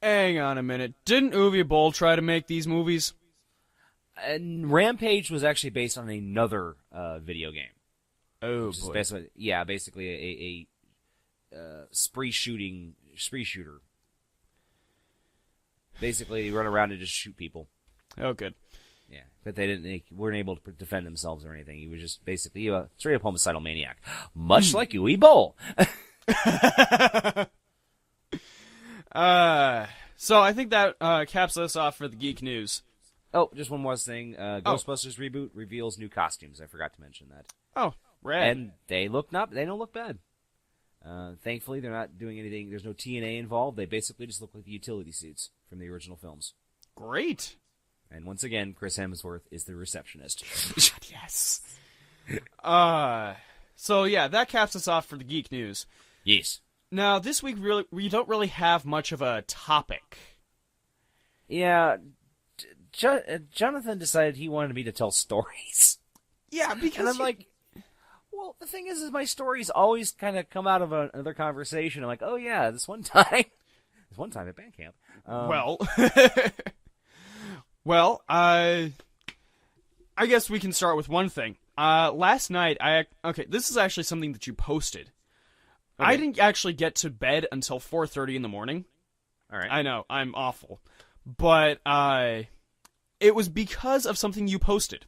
Hang on a minute. Didn't Uwe Boll try to make these movies? And Rampage was actually based on another video game. Oh, boy. Basically a spree shooter. Basically, you run around and just shoot people. Oh, good. Yeah, but they weren't able to defend themselves or anything. He was just basically a straight up homicidal maniac, much like Uwe Boll. So I think that caps us off for the geek news. Oh, just one more thing. Ghostbusters reboot reveals new costumes. I forgot to mention that. Oh, rad. And they don't look bad. Thankfully, they're not doing anything. There's no TNA involved. They basically just look like the utility suits from the original films. Great. And once again, Chris Hemsworth is the receptionist. Yes. So yeah, that caps us off for the geek news. Yes. Now, this week we don't really have much of a topic. Yeah, Jonathan decided he wanted me to tell stories. Yeah, because and I'm like, well, the thing is my stories always kind of come out of another conversation. I'm like, oh yeah, this one time at band camp. Well, I guess we can start with one thing. Last night, this is actually something that you posted. Okay. I didn't actually get to bed until 4:30 in the morning. All right. I know, I'm awful. But, it was because of something you posted.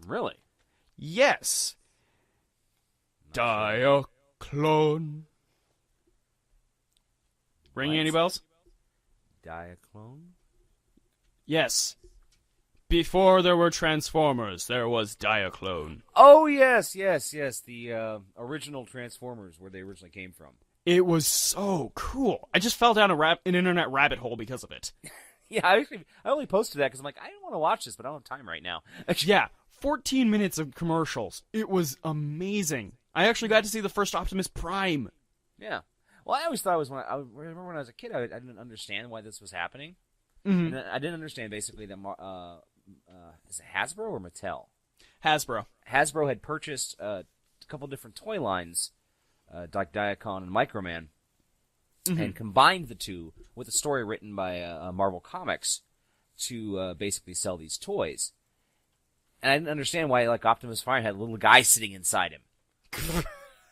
Really? Yes. Diaclone. Ringing any bells? Diaclone? Yes. Before there were Transformers, there was Diaclone. Oh, yes. The original Transformers, where they originally came from. It was so cool. I just fell down an internet rabbit hole because of it. Yeah, I only posted that because I'm like, I want to watch this, but I don't have time right now. Yeah, 14 minutes of commercials. It was amazing. I actually got to see the first Optimus Prime. Yeah. Well, I always thought it was I remember when I was a kid, I didn't understand why this was happening. Mm-hmm. And I didn't understand basically that is it Hasbro or Mattel? Hasbro. Hasbro had purchased a couple different toy lines, like Diacon and Microman, and combined the two with a story written by Marvel Comics to basically sell these toys. And I didn't understand why, like, Optimus Prime had a little guy sitting inside him.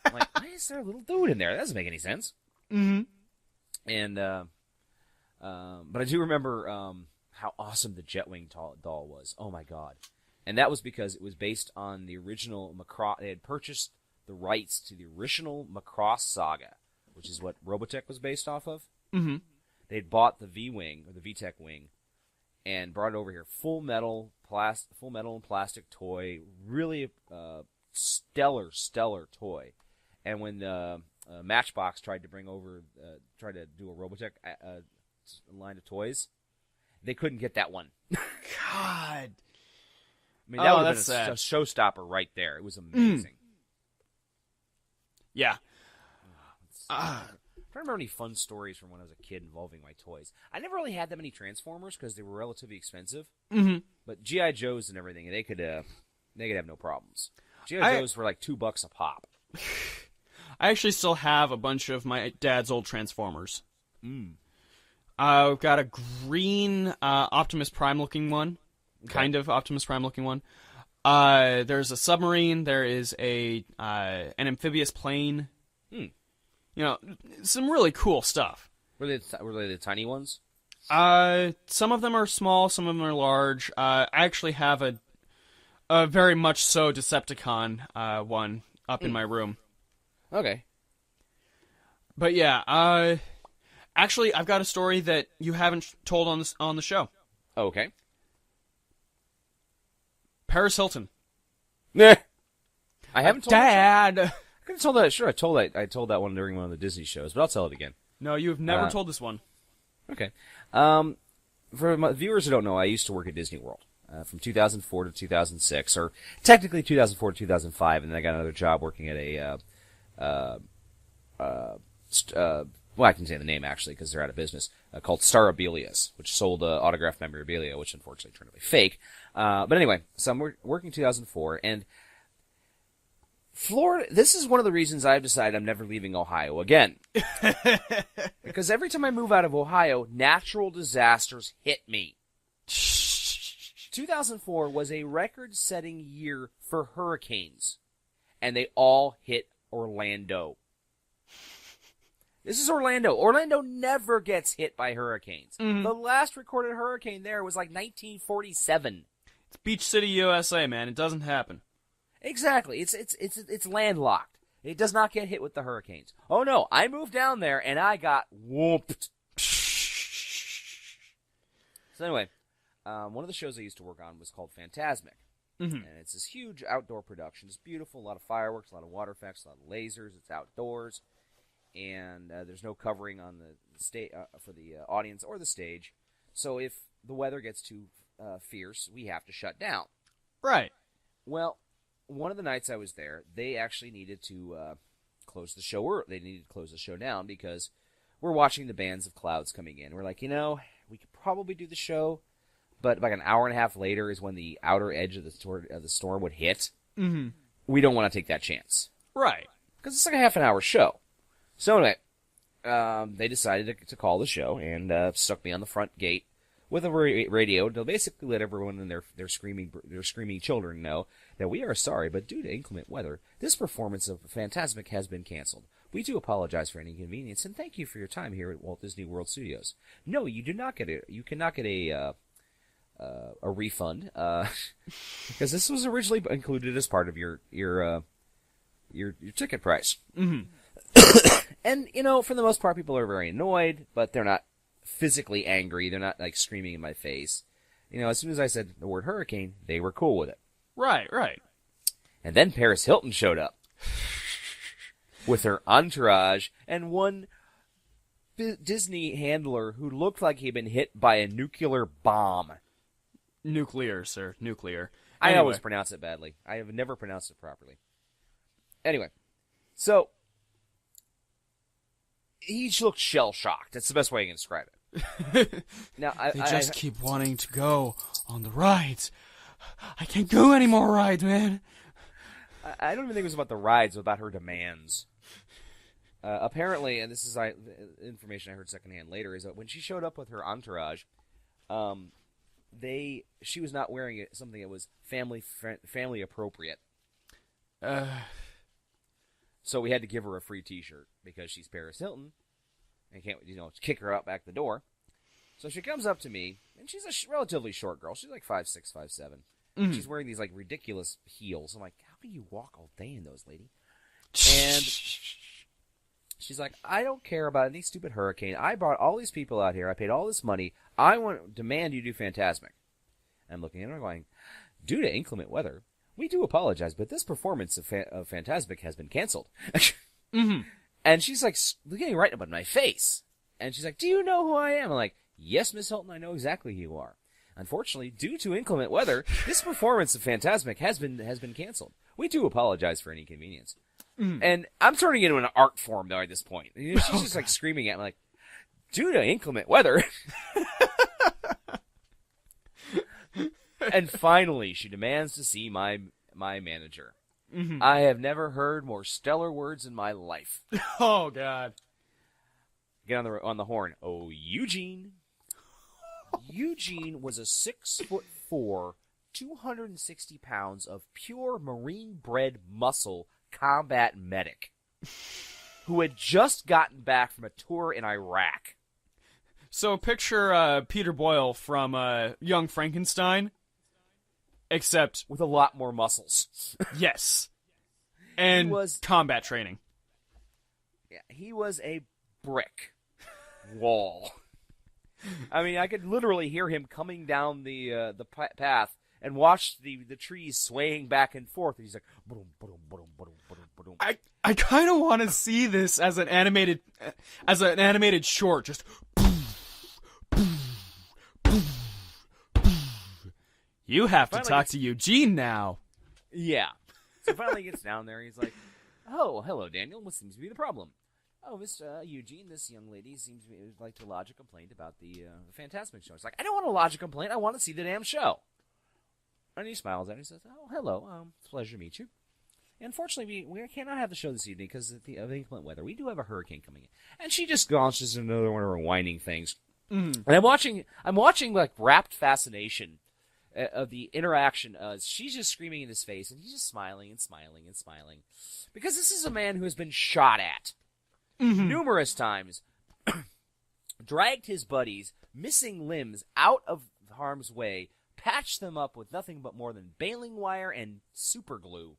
I'm like, why is there a little dude in there? That doesn't make any sense. Mm-hmm. And but I do remember how awesome the Jetwing doll was. Oh my god! And that was because it was based on the original Macross. They had purchased the rights to the original Macross saga, which is what Robotech was based off of. Mm-hmm. They had bought the V-wing or the VTech wing, and brought it over here, full metal and plastic toy, really stellar toy. And when Matchbox tried to tried to do a Robotech line of toys, they couldn't get that one. God. I mean, that would have been a showstopper right there. It was amazing. Yeah. I don't remember any fun stories from when I was a kid involving my toys. I never really had that many Transformers because they were relatively expensive. Mm-hmm. But G.I. Joes and everything, they could have no problems. G.I. Joes were like $2 a pop. I actually still have a bunch of my dad's old Transformers. Mm. I've got a green Optimus Prime looking one. Okay. Kind of Optimus Prime looking one. There's a submarine. There is an amphibious plane. Hmm. You know, some really cool stuff. Were they the tiny ones? Some of them are small, some of them are large. I actually have a very much so Decepticon one up in my room. Okay. But yeah, actually, I've got a story that you haven't told on the show. Okay. Paris Hilton. Nah. I haven't told Dad. I could have told that. Sure, I told that one during one of the Disney shows, but I'll tell it again. No, you have never told this one. Okay. For my viewers who don't know, I used to work at Disney World from 2004 to 2006, or technically 2004 to 2005, and then I got another job working at a well, I can say the name actually because they're out of business, called Starabilias, which sold autographed memorabilia, which unfortunately turned out to be fake. But anyway, so I'm working 2004, and Florida, this is one of the reasons I've decided I'm never leaving Ohio again. Because every time I move out of Ohio, natural disasters hit me. 2004 was a record-setting year for hurricanes, and they all hit Orlando. This is Orlando. Orlando never gets hit by hurricanes. Mm-hmm. The last recorded hurricane there was like 1947. It's Beach City, USA, man. It doesn't happen. Exactly. It's landlocked. It does not get hit with the hurricanes. Oh no, I moved down there and I got whooped. So anyway, one of the shows I used to work on was called Fantasmic. Mm-hmm. And it's this huge outdoor production. It's beautiful, a lot of fireworks, a lot of water effects, a lot of lasers. It's outdoors. And there's no covering on the stage for the audience or the stage. So if the weather gets too fierce, we have to shut down. Right. Well, one of the nights I was there, they actually needed to close the show. They needed to close the show down because we're watching the bands of clouds coming in. We're like, we could probably do the show, but like an hour and a half later is when the outer edge of the storm would hit. Mm-hmm. We don't want to take that chance. Right. Because it's like a half an hour show. So anyway, they decided to call the show and stuck me on the front gate with a radio to basically let everyone and their screaming children know that we are sorry, but due to inclement weather, this performance of Fantasmic has been canceled. We do apologize for any inconvenience and thank you for your time here at Walt Disney World Studios. No, you do not get it. You cannot get a refund because this was originally included as part of your ticket price. Mm-hmm. And, for the most part, people are very annoyed, but they're not physically angry. They're not, like, screaming in my face. as soon as I said the word hurricane, they were cool with it. Right. And then Paris Hilton showed up with her entourage and one Disney handler who looked like he'd been hit by a nuclear bomb. Nuclear, sir. Nuclear. I always pronounce it badly. I have never pronounced it properly. Anyway, so he looked shell-shocked. That's the best way I can describe it. Now, They just keep wanting to go on the rides. I can't go any more rides, man. I don't even think it was about the rides. It was about her demands. Apparently, and this is information I heard secondhand later, is that when she showed up with her entourage, she was not wearing something that was family appropriate. So we had to give her a free T-shirt because she's Paris Hilton, and can't kick her out back the door. So she comes up to me, and she's a relatively short girl. She's like 5'6", 5'7". Mm-hmm. She's wearing these like ridiculous heels. I'm like, how can you walk all day in those, lady? And she's like, I don't care about any stupid hurricane. I brought all these people out here. I paid all this money. I demand you do Fantasmic. I'm looking at her going, due to inclement weather, we do apologize, but this performance of Fantasmic has been canceled. Mm-hmm. And she's like, looking right up in my face. And she's like, do you know who I am? I'm like, yes, Miss Hilton, I know exactly who you are. Unfortunately, due to inclement weather, this performance of Fantasmic has been canceled. We do apologize for any inconvenience. Mm. And I'm turning into an art form, though, at this point. She's just like screaming at me, like, due to inclement weather. And finally, she demands to see my manager. Mm-hmm. I have never heard more stellar words in my life. Oh, God. Get on the horn. Oh, Eugene. Eugene was a 6'4", 260 pounds of pure marine-bred muscle combat medic who had just gotten back from a tour in Iraq. So picture Peter Boyle from Young Frankenstein, except with a lot more muscles. Yes. And combat training. Yeah, he was a brick wall. I mean, I could literally hear him coming down the path and watch the trees swaying back and forth. And he's like, boom, boom, boom, boom, boom, boom. I kind of want to see this as an animated short. Just. You have to talk to Eugene now. Yeah. So finally he gets down there. He's like, oh, hello, Daniel. What seems to be the problem? Oh, Mr. Eugene, this young lady seems to like to lodge a complaint about the Fantasmic show. It's like, I don't want to lodge a complaint. I want to see the damn show. And he smiles at her and says, oh, hello. It's a pleasure to meet you. Unfortunately, we cannot have the show this evening because of the inclement weather. We do have a hurricane coming in. And she just launches another one of her whining things. Mm. And I'm watching like rapt fascination of the interaction. She's just screaming in his face, and he's just smiling and smiling and smiling. Because this is a man who has been shot at. Mm-hmm. Numerous times, dragged his buddies, missing limbs, out of harm's way, patched them up with nothing but more than baling wire and super glue,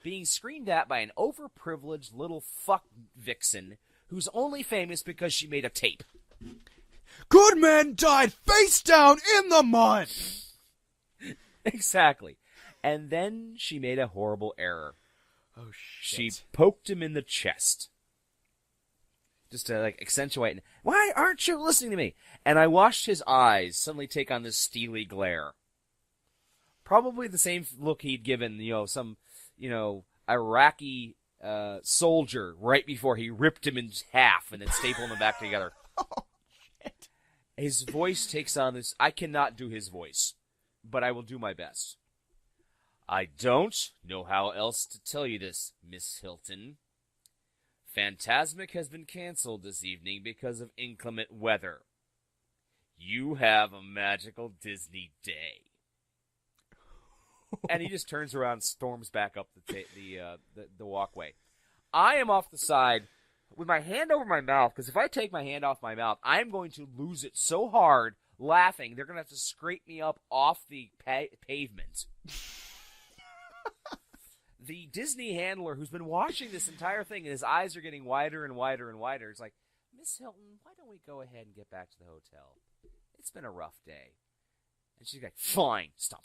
being screamed at by an overprivileged little fuck vixen who's only famous because she made a tape. Good men died face down in the mud! Exactly. And then she made a horrible error. Oh, shit. She poked him in the chest. Just to, like, accentuate. Why aren't you listening to me? And I watched his eyes suddenly take on this steely glare. Probably the same look he'd given, some, Iraqi soldier right before he ripped him in half and then stapled them back together. Oh, shit. His voice takes on this. I cannot do his voice, but I will do my best. I don't know how else to tell you this, Miss Hilton. Fantasmic has been canceled this evening because of inclement weather. You have a magical Disney day. And he just turns around and storms back up the walkway. I am off the side with my hand over my mouth, because if I take my hand off my mouth, I'm going to lose it so hard laughing, they're going to have to scrape me up off the pavement. The Disney handler who's been watching this entire thing, and his eyes are getting wider and wider and wider, is like, Miss Hilton, why don't we go ahead and get back to the hotel? It's been a rough day. And she's like, fine, stop.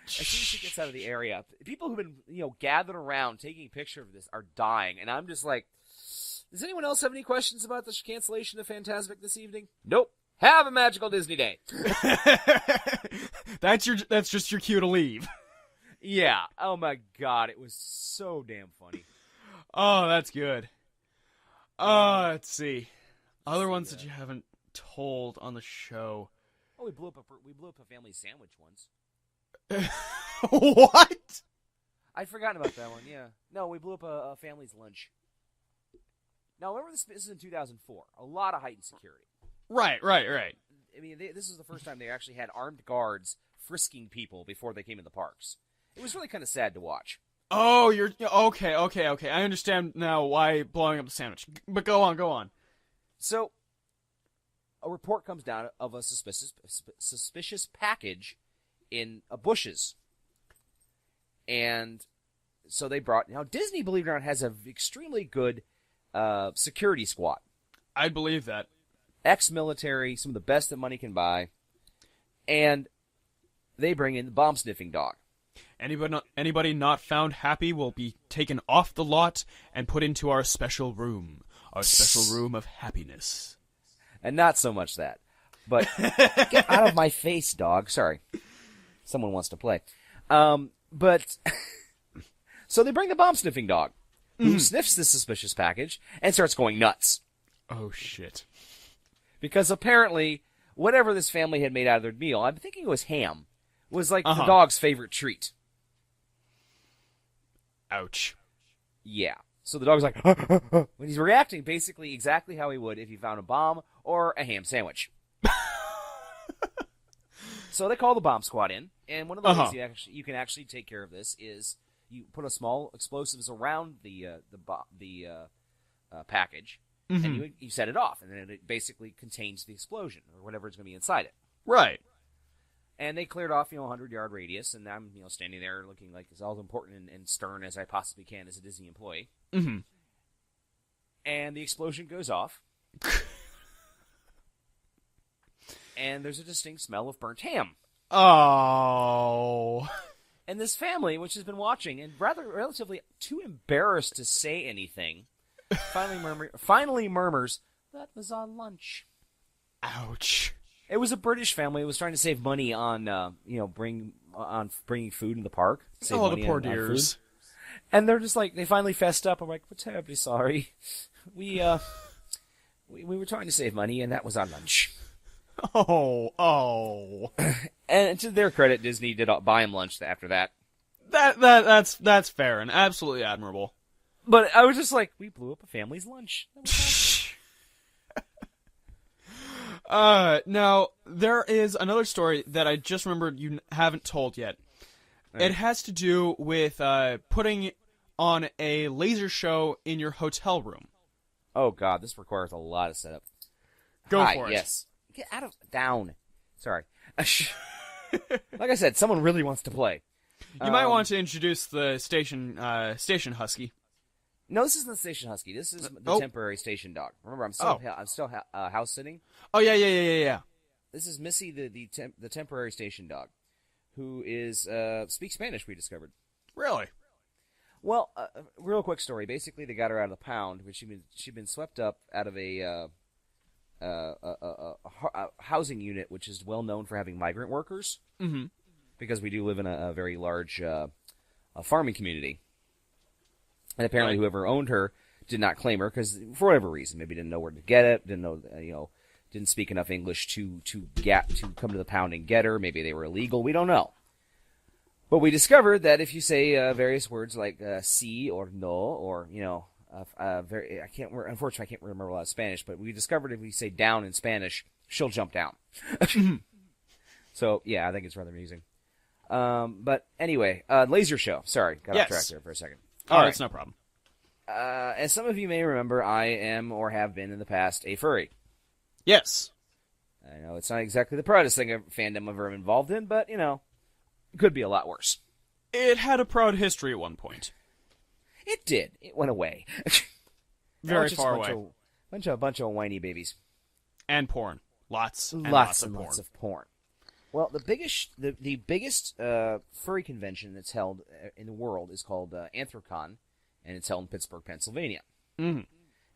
As soon as she gets out of the area, people who've been, gathered around taking a picture of this are dying. And I'm just like, does anyone else have any questions about the cancellation of Fantasmic this evening? Nope. Have a magical Disney day. That's just your cue to leave. Yeah. Oh my God. It was so damn funny. Oh, that's good. Let's see. Other ones that you haven't told on the show. Oh, we blew up a family sandwich once. What? I'd forgotten about that one, yeah. No, we blew up a family's lunch. Now, remember this is in 2004. A lot of heightened security. Right. I mean, this is the first time they actually had armed guards frisking people before they came in the parks. It was really kind of sad to watch. Oh, you're... Okay. I understand now why blowing up the sandwich. But go on. So, a report comes down of a suspicious package in bushes. And so they brought... Now, Disney, believe it or not, has an extremely good security squad. I believe that. Ex-military, some of the best that money can buy. And they bring in the bomb-sniffing dog. Anybody not found happy will be taken off the lot and put into our special room. Our special room of happiness. And not so much that. But, get out of my face, dog. Sorry. Someone wants to play. But, so they bring the bomb-sniffing dog, who sniffs this suspicious package and starts going nuts. Oh, shit. Because apparently, whatever this family had made out of their meal, I'm thinking it was ham, was like the dog's favorite treat. Ouch. Yeah. So the dog's like, when he's reacting basically exactly how he would if he found a bomb or a ham sandwich. So they call the bomb squad in, and one of the ways you can actually take care of this is you put a small explosives around the package, and you set it off, and then it basically contains the explosion or whatever is going to be inside it. Right. And they cleared off, 100-yard radius, and I'm, standing there looking like as all important and stern as I possibly can as a Disney employee. Mm-hmm. And the explosion goes off. And there's a distinct smell of burnt ham. Oh. And this family, which has been watching and relatively too embarrassed to say anything, finally murmurs, "That was our lunch." Ouch. It was a British family. It was trying to save money on, bringing food in the park. Oh, the poor dears. And they're just like, they finally fessed up. I'm like, we're terribly sorry. We were trying to save money, and that was our lunch. Oh. And to their credit, Disney did buy him lunch after that. That's fair and absolutely admirable. But I was just like, we blew up a family's lunch. Now, there is another story that I just remembered you haven't told yet. Right. It has to do with putting on a laser show in your hotel room. Oh, God, this requires a lot of setup. Go for it. Yes. Get out of... Down. Sorry. Like I said, someone really wants to play. You might want to introduce the station husky. No, this isn't the station husky. This is the temporary station dog. Remember, I'm still house sitting. Oh yeah. This is Missy, the temporary station dog, who is speaks Spanish. We discovered. Really? Well, real quick story. Basically, they got her out of the pound, but she'd been swept up out of a housing unit, which is well known for having migrant workers. Mm-hmm. Because we do live in a very large farming community. And apparently whoever owned her did not claim her because, for whatever reason, maybe didn't know where to get it, didn't know, didn't speak enough English to come to the pound and get her. Maybe they were illegal. We don't know. But we discovered that if you say various words like sí or no, or unfortunately I can't remember a lot of Spanish, but we discovered if we say down in Spanish, she'll jump down. So yeah, I think it's rather amusing. But anyway, laser show. Sorry, got off track there for a second. All right, it's no problem. As some of you may remember, I am or have been in the past a furry. Yes. I know it's not exactly the proudest fandom I've ever been involved in, but it could be a lot worse. It had a proud history at one point. It did. It went away. Very far away. A bunch of whiny babies. And porn. Lots of porn. Lots of porn. Well, the biggest furry convention that's held in the world is called Anthrocon, and it's held in Pittsburgh, Pennsylvania. Mm-hmm.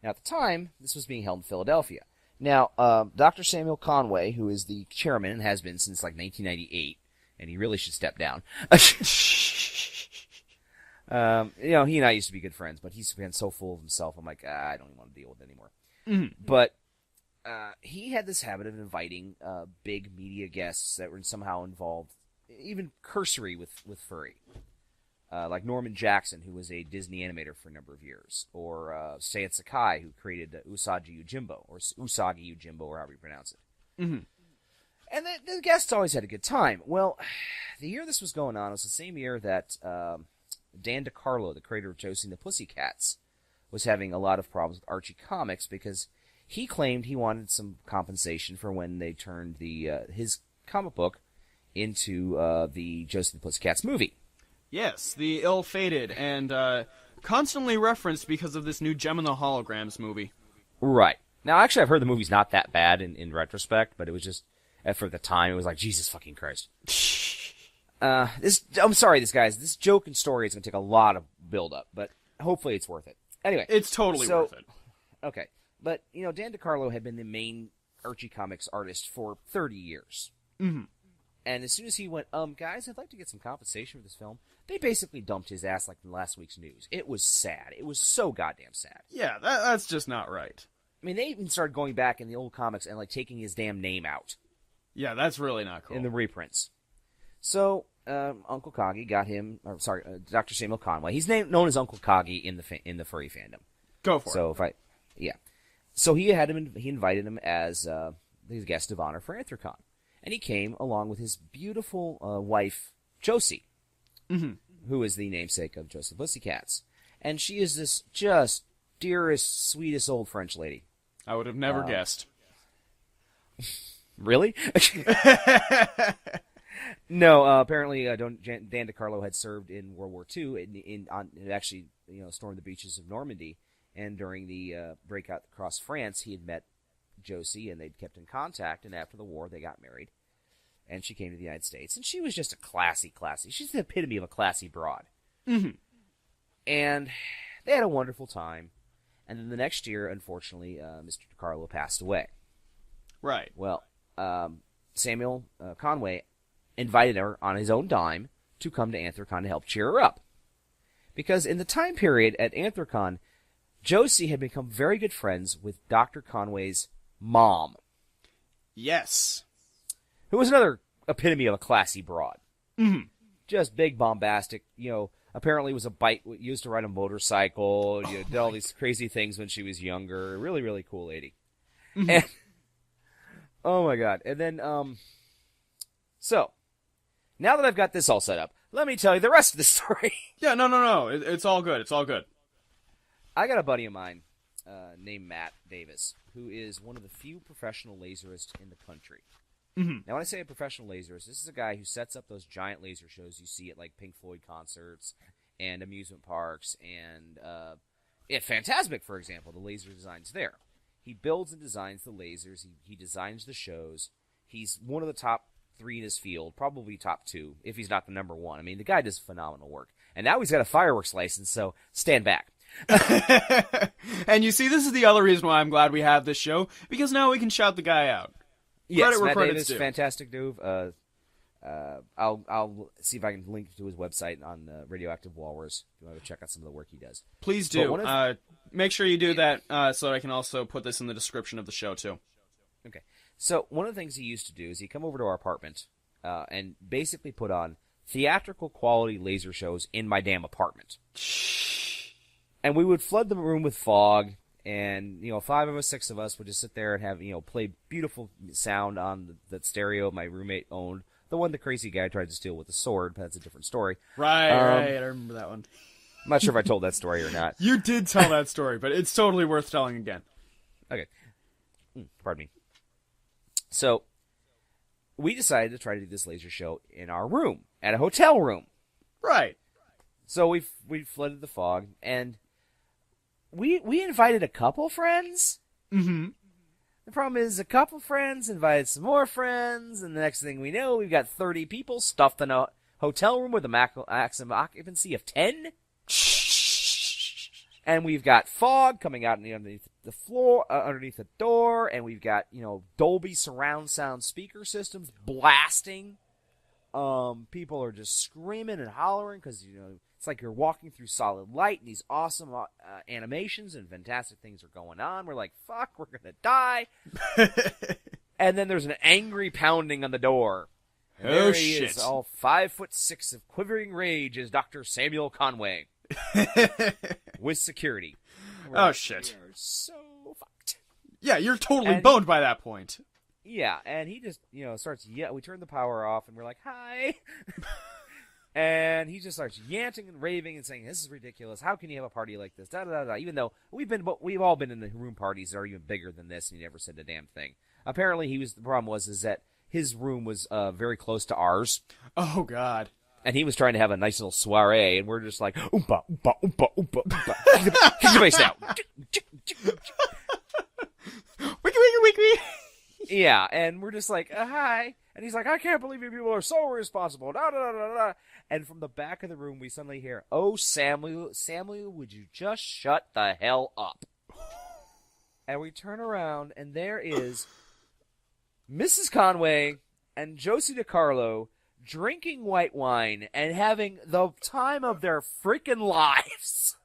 Now, at the time, this was being held in Philadelphia. Now, Dr. Samuel Conway, who is the chairman and has been since like 1998, and he really should step down. He and I used to be good friends, but he's been so full of himself. I'm like, I don't even want to deal with it anymore. Mm-hmm. But he had this habit of inviting big media guests that were somehow involved, even cursory with furry. Like Norman Jackson, who was a Disney animator for a number of years, or Seiya Sakai, who created Usagi Yojimbo, or Usagi Yojimbo, or however you pronounce it. Mm-hmm. And the guests always had a good time. Well, the year this was going on was the same year that Dan DeCarlo, the creator of Josie and the Pussycats, was having a lot of problems with Archie Comics because he claimed he wanted some compensation for when they turned his comic book into the Josie and the Pussycats movie. Yes, the ill-fated and constantly referenced because of this new Gem and the Holograms movie. Right. Now, actually, I've heard the movie's not that bad in retrospect, but it was just, for the time, it was like, Jesus fucking Christ. I'm sorry, this joke and story is going to take a lot of build-up, but hopefully it's worth it. Anyway. It's totally worth it. Okay. But, Dan DeCarlo had been the main Archie Comics artist for 30 years. Mm-hmm. And as soon as he went, guys, I'd like to get some compensation for this film, they basically dumped his ass like in last week's news. It was sad. It was so goddamn sad. Yeah, that's just not right. I mean, they even started going back in the old comics and, like, taking his damn name out. Yeah, that's really not cool. In the reprints. So, Uncle Kagi got him, Dr. Samuel Conway. He's known as Uncle Kagi in the furry fandom. Go for it. So he invited him as his guest of honor for Anthrocon. And he came along with his beautiful wife, Josie, mm-hmm. who is the namesake of Josie the Pussycats. And she is this just dearest, sweetest old French lady. I would have never guessed. Really? No, apparently Dan DeCarlo had served in World War II and actually stormed the beaches of Normandy. And during the breakout across France, he had met Josie, and they'd kept in contact, and after the war, they got married. And she came to the United States, and she was just a classy, she's the epitome of a classy broad. Mm-hmm. And they had a wonderful time. And then the next year, unfortunately, Mr. DeCarlo passed away. Right. Well, Samuel Conway invited her on his own dime to come to Anthrocon to help cheer her up. Because in the time period at Anthrocon, Josie had become very good friends with Dr. Conway's mom. Yes. Who was another epitome of a classy broad. Mm-hmm. Just big, bombastic, apparently was used to ride a motorcycle, did all these crazy things when she was younger. Really, really cool lady. Mm-hmm. And, oh my God. And then, so, now that I've got this all set up, let me tell you the rest of the story. Yeah, no. It's all good. It's all good. I got a buddy of mine named Matt Davis, who is one of the few professional laserists in the country. Mm-hmm. Now, when I say a professional laserist, this is a guy who sets up those giant laser shows you see at like Pink Floyd concerts and amusement parks and at Fantasmic, for example, the laser designs there. He builds and designs the lasers. He designs the shows. He's one of the top 3 in his field, probably top 2, if he's not the number 1. I mean, the guy does phenomenal work. And now he's got a fireworks license, so stand back. And you see, this is the other reason why I'm glad we have this show, because now we can shout the guy out. Yes, Matt Davis, fantastic dude. I'll see if I can link to his website on Radioactive Walrus if you want to check out some of the work he does. Please do. Make sure you do that so that I can also put this in the description of the show, too. Okay. So one of the things he used to do is he'd come over to our apartment and basically put on theatrical quality laser shows in my damn apartment. And we would flood the room with fog, and 5 of us, 6 of us would just sit there and have play beautiful sound on the stereo my roommate owned. The one the crazy guy tried to steal with a sword, but that's a different story. Right. I remember that one. I'm not sure if I told that story or not. You did tell that story, but it's totally worth telling again. Okay. Pardon me. So, we decided to try to do this laser show in our room, at a hotel room. Right. So we flooded the fog, and we invited a couple friends. Mm-hmm. The problem is a couple friends invited some more friends, and the next thing we know, we've got 30 people stuffed in a hotel room with a maximum occupancy of 10. And we've got fog coming out underneath the floor, underneath the door, and we've got, Dolby surround sound speaker systems blasting. People are just screaming and hollering because, it's like you're walking through solid light, and these awesome animations and fantastic things are going on. We're like, fuck, we're gonna die. And then there's an angry pounding on the door. And there he is, all 5'6" of quivering rage, is Dr. Samuel Conway. With security. Shit. We are so fucked. Yeah, you're totally boned by that point. Yeah, and he just, starts, we turn the power off, and we're like, hi. And he just starts yanting and raving and saying, this is ridiculous. How can you have a party like this? Da, da, da, da. Even though we've all been in the room parties that are even bigger than this, and he never said a damn thing. Apparently, the problem was that his room was very close to ours. Oh, God. And he was trying to have a nice little soiree, and we're just like, oompa, oompa, oompa, oompa, oompa. Kick your face out. Wiki, wiki, wiki. Yeah, and we're just like, hi. And he's like, I can't believe you people are so irresponsible. Da, da, da, da, da. And from the back of the room, we suddenly hear, oh, Samuel, would you just shut the hell up? And we turn around, and there is Mrs. Conway and Josie DiCarlo drinking white wine and having the time of their freaking lives.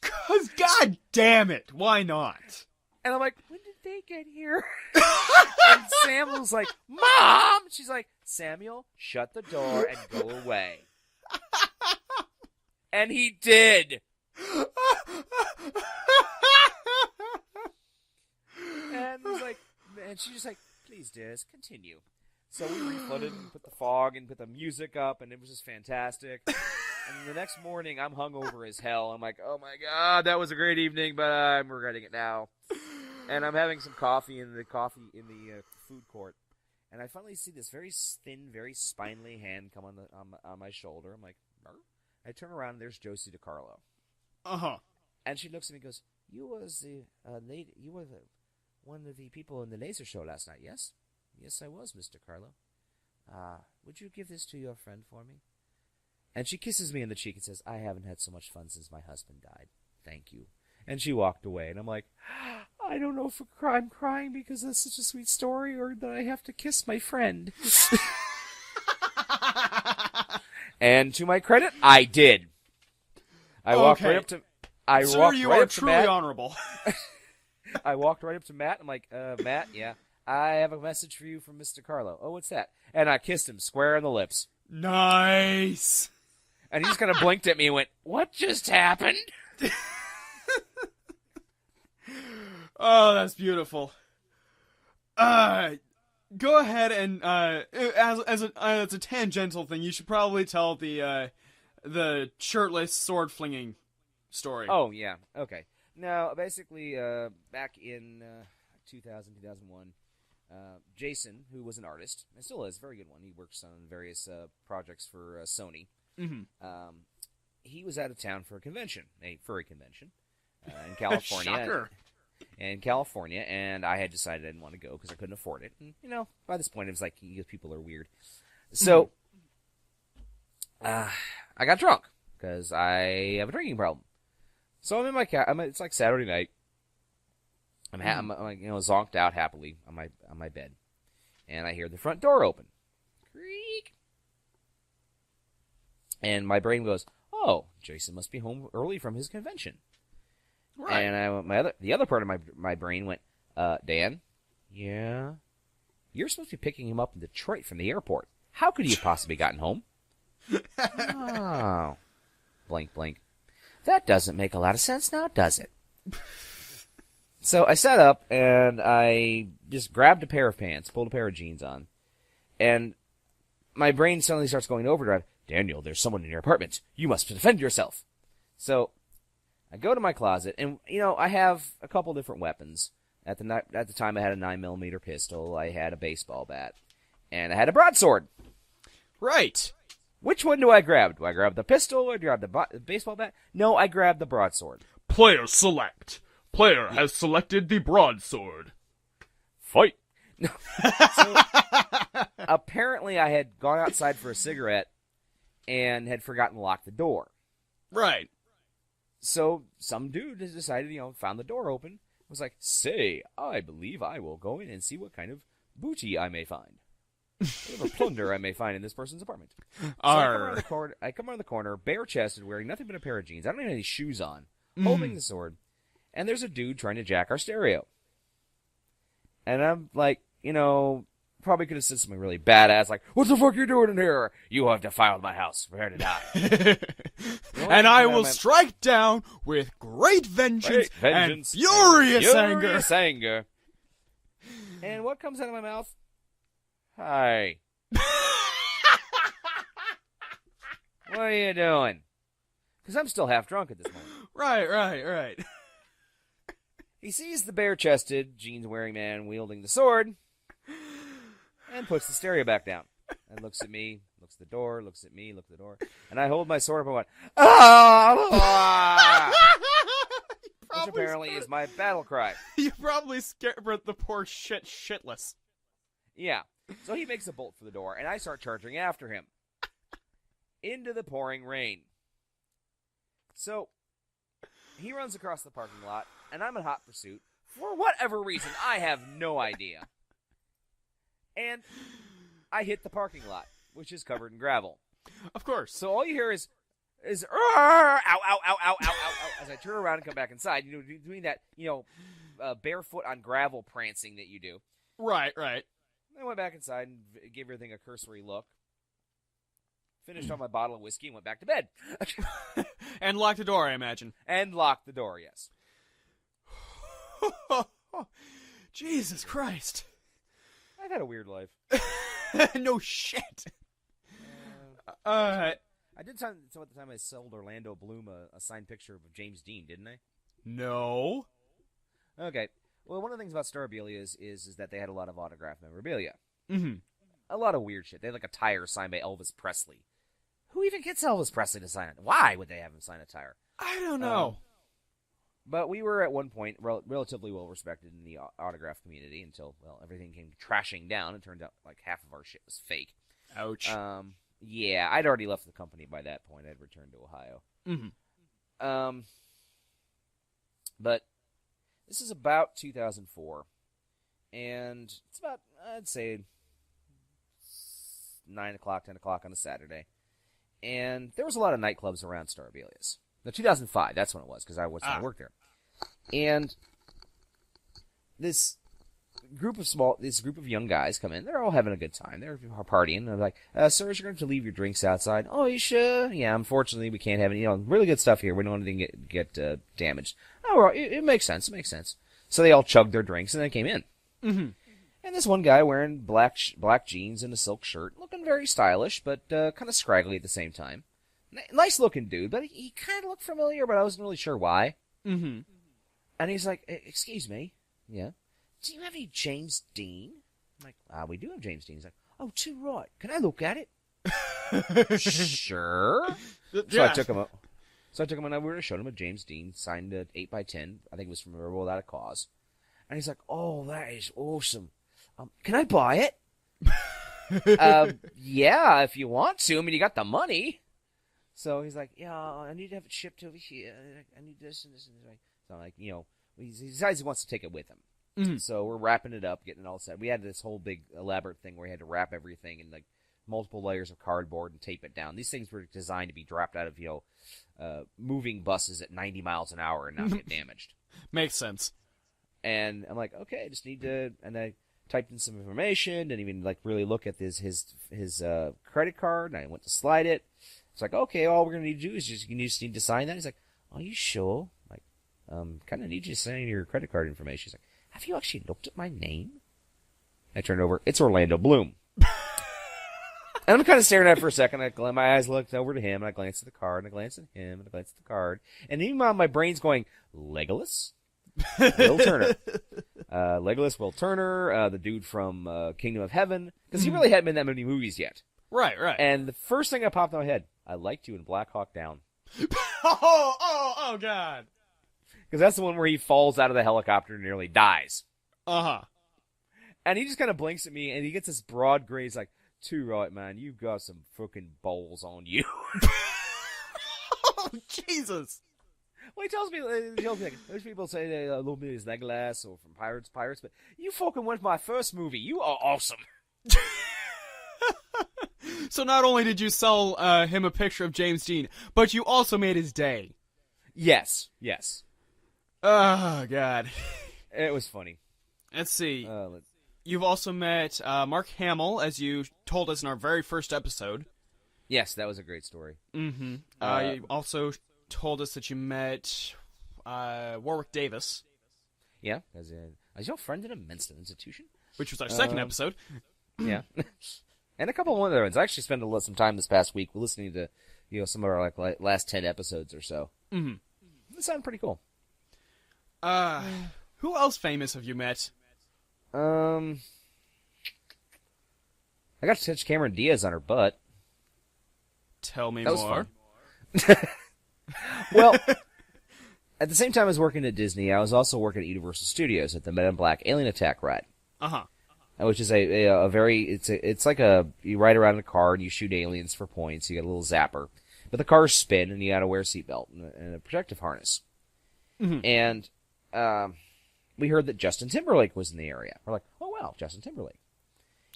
'Cause God damn it, why not? And I'm like, when did they get here? And Samuel's like, Mom! She's like, Samuel, shut the door and go away. And he did. And he's like, and she's just like, please, dears, continue. So we reflooded and put the fog and put the music up, and it was just fantastic. And the next morning, I'm hungover as hell. I'm like, oh my God, that was a great evening, but I'm regretting it now. And I'm having some coffee in the food court, and I finally see this very thin, very spindly hand come on my shoulder. I'm like, Arr? I turn around, and there's Josie DiCarlo. Uh-huh. And she looks at me and goes, you was the lady, you were one of the people in the laser show last night, yes? Yes, I was, Mr. Carlo. Would you give this to your friend for me? And she kisses me on the cheek and says, I haven't had so much fun since my husband died. Thank you. And she walked away, and I'm like, I don't know if I'm crying because that's such a sweet story or that I have to kiss my friend. And to my credit, I did. I walked right up to... Sir, you are truly honorable. I walked right up to Matt. I'm like, Matt, yeah, I have a message for you from Mr. Carlo. Oh, what's that? And I kissed him square on the lips. Nice. And he just kind of blinked at me and went, what just happened? Oh, that's beautiful. Go ahead and as a tangential thing, you should probably tell the shirtless sword flinging story. Oh yeah, okay. Now, basically, back in 2001, Jason, who was an artist, and still is a very good one. He works on various projects for Sony. Mm-hmm. He was out of town for a convention, a furry convention, in California. Shocker. In California, and I had decided I didn't want to go because I couldn't afford it. And, by this point, it was like, people are weird. So, I got drunk because I have a drinking problem. So I'm in my car. It's like Saturday night. I'm zonked out happily on my bed, and I hear the front door open, creak, and my brain goes, "Oh, Jason must be home early from his convention." Right. And the other part of my brain went, Dan, yeah, you're supposed to be picking him up in Detroit from the airport. How could he have possibly gotten home? Oh, blank, blank. That doesn't make a lot of sense now, does it? So I sat up, and I just grabbed a pair of pants, pulled a pair of jeans on, and my brain suddenly starts going overdrive. Daniel, there's someone in your apartment. You must defend yourself. So I go to my closet, and, I have a couple different weapons. At the time, I had a 9mm pistol, I had a baseball bat, and I had a broadsword. Right. Which one do I grab? Do I grab the pistol or do I grab the baseball bat? No, I grab the broadsword. Player select. Player has selected the broadsword. fight. So, apparently I had gone outside for a cigarette and had forgotten to lock the door. Right. So some dude has decided, found the door open, was like, say, I believe I will go in and see what kind of booty I may find. Whatever plunder I may find in this person's apartment. So I come around the corner, bare-chested, wearing nothing but a pair of jeans. I don't even have any shoes on, holding the sword. And there's a dude trying to jack our stereo. And I'm like, probably could have said something really badass, like, what the fuck you doing in here? You have defiled my house. Prepare to die. And I will strike down with great vengeance, and furious anger. And what comes out of my mouth? Hi. What are you doing? Because I'm still half drunk at this moment. Right. He sees the bare-chested, jeans-wearing man wielding the sword, and puts the stereo back down. And looks at me, looks at the door, looks at me, looks at the door. And I hold my sword up and went, ah! Which apparently is my battle cry. You probably scared the poor shit shitless. Yeah. So he makes a bolt for the door, and I start charging after him. Into the pouring rain. So, he runs across the parking lot, and I'm in hot pursuit. For whatever reason, I have no idea. And I hit the parking lot, which is covered in gravel. Of course. So all you hear is ow, ow, ow, ow, ow, ow, as I turn around and come back inside, doing that, barefoot on gravel prancing that you do. Right. I went back inside and gave everything a cursory look. Finished on my bottle of whiskey and went back to bed. And locked the door, I imagine. And locked the door, yes. Jesus Christ. I've had a weird life. No shit. I did at the time I sold Orlando Bloom a signed picture of James Dean, didn't I? No. Okay. Well, one of the things about Starabilia is that they had a lot of autographed memorabilia. Mm-hmm. A lot of weird shit. They had like a tire signed by Elvis Presley. Who even gets Elvis Presley to sign it? Why would they have him sign a tire? I don't know. But we were at one point relatively well respected in the autograph community until, everything came trashing down. It turned out like half of our shit was fake. Ouch. Yeah, I'd already left the company by that point. I'd returned to Ohio. Mm-hmm. But this is about 2004, and it's about, I'd say, 9 o'clock, 10 o'clock on a Saturday, and there was a lot of nightclubs around Starabilia's. No, 2005, that's when it was, because I worked there. And this group of young guys come in. They're all having a good time. They're partying. They're like, sir, you're going to leave your drinks outside. Oh, you sure? Yeah, unfortunately, we can't have any, really good stuff here. We don't want anything get damaged. Oh, well, it makes sense. It makes sense. So they all chugged their drinks, and they came in. Mm-hmm. And this one guy wearing black jeans and a silk shirt, looking very stylish, but kind of scraggly at the same time. Nice-looking dude, but he kind of looked familiar, but I wasn't really sure why. Mm-hmm. And he's like, excuse me. Yeah. Do you have any James Dean? I'm like, we do have James Dean. He's like, oh, too right. Can I look at it? Sure. Yeah. So I took him and I showed him a James Dean signed 8x10. I think it was from Rebel Without a Cause. And he's like, oh, that is awesome. Can I buy it? Yeah, if you want to. I mean, you got the money. So he's like, yeah, I need to have it shipped over here. I need this and this and this. So I'm like, he decides he wants to take it with him. Mm-hmm. So we're wrapping it up, getting it all set. We had this whole big elaborate thing where we had to wrap everything in like multiple layers of cardboard and tape it down. These things were designed to be dropped out of, moving buses at 90 miles an hour and not get damaged. Makes sense. And I'm like, okay, I just need to, and I typed in some information, didn't even like really look at his credit card, and I went to slide it. It's like, okay, all we're gonna need to do is you just need to sign that. He's like, are you sure? I'm like, kind of need you to sign your credit card information. He's like, have you actually looked at my name? I turned over. It's Orlando Bloom. And I'm kind of staring at it for a second. My eyes looked over to him, and I glanced at the card, and I glanced at him, and I glanced at the card. And meanwhile, my brain's going, Legolas? Will Turner. Legolas, Will Turner, the dude from Kingdom of Heaven. Because he really hadn't been in that many movies yet. Right. And the first thing that popped in my head, I liked you in Black Hawk Down. Oh, God. Because that's the one where he falls out of the helicopter and nearly dies. Uh-huh. And he just kind of blinks at me, and he gets this broad grin. He's like, "Too right, man. You've got some fucking balls on you." Oh, Jesus. Well, he tells me like, those people say they love me as Legolas or from Pirates, but you fucking went to my first movie. You are awesome. So not only did you sell him a picture of James Dean, but you also made his day. Yes. Oh, God. It was funny. Let's see. You've also met Mark Hamill, as you told us in our very first episode. Yes, that was a great story. Mm-hmm. You also told us that you met Warwick Davis. Yeah, as your friend in a mental institution. Which was our second episode. Yeah. And a couple of other ones. I actually spent some time this past week listening to some of our like last 10 episodes or so. Mm-hmm. It sounded pretty cool. Who else famous have you met? I got to touch Cameron Diaz on her butt. Tell me that more. Was fun. Well, at the same time as working at Disney, I was also working at Universal Studios at the Men in Black Alien Attack ride. Uh-huh. Which is a very it's like you ride around in a car and you shoot aliens for points. You get a little zapper, but the cars spin and you got to wear a seatbelt and a protective harness. Mm-hmm. And we heard that Justin Timberlake was in the area. We're like, oh wow, Justin Timberlake.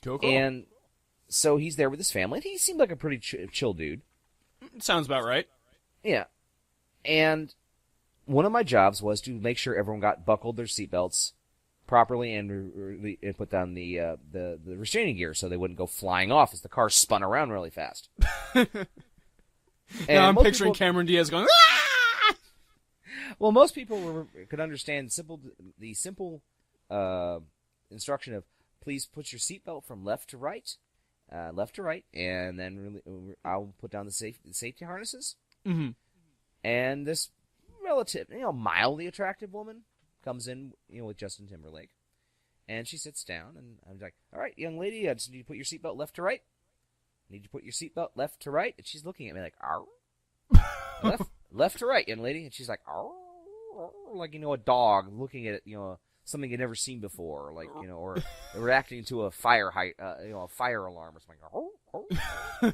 Cool. And so he's there with his family. And he seemed like a pretty chill dude. Sounds about right. Yeah. And one of my jobs was to make sure everyone got buckled their seatbelts properly and put down the restraining gear so they wouldn't go flying off as the car spun around really fast. Now I'm picturing Cameron Diaz going, "Ah!" Well, most people could understand the simple instruction of please put your seatbelt from left to right, and then I'll put down the safety harnesses. Mm-hmm. And this relative, mildly attractive woman comes in, with Justin Timberlake, and she sits down, and I'm like, "All right, young lady, I just need you to put your seatbelt left to right. Need you to put your seatbelt left to right." And she's looking at me like, "Arr." left to right, young lady, and she's like, "Arr," like a dog looking at something you've never seen before, like or reacting to a fire a fire alarm or something. Arr.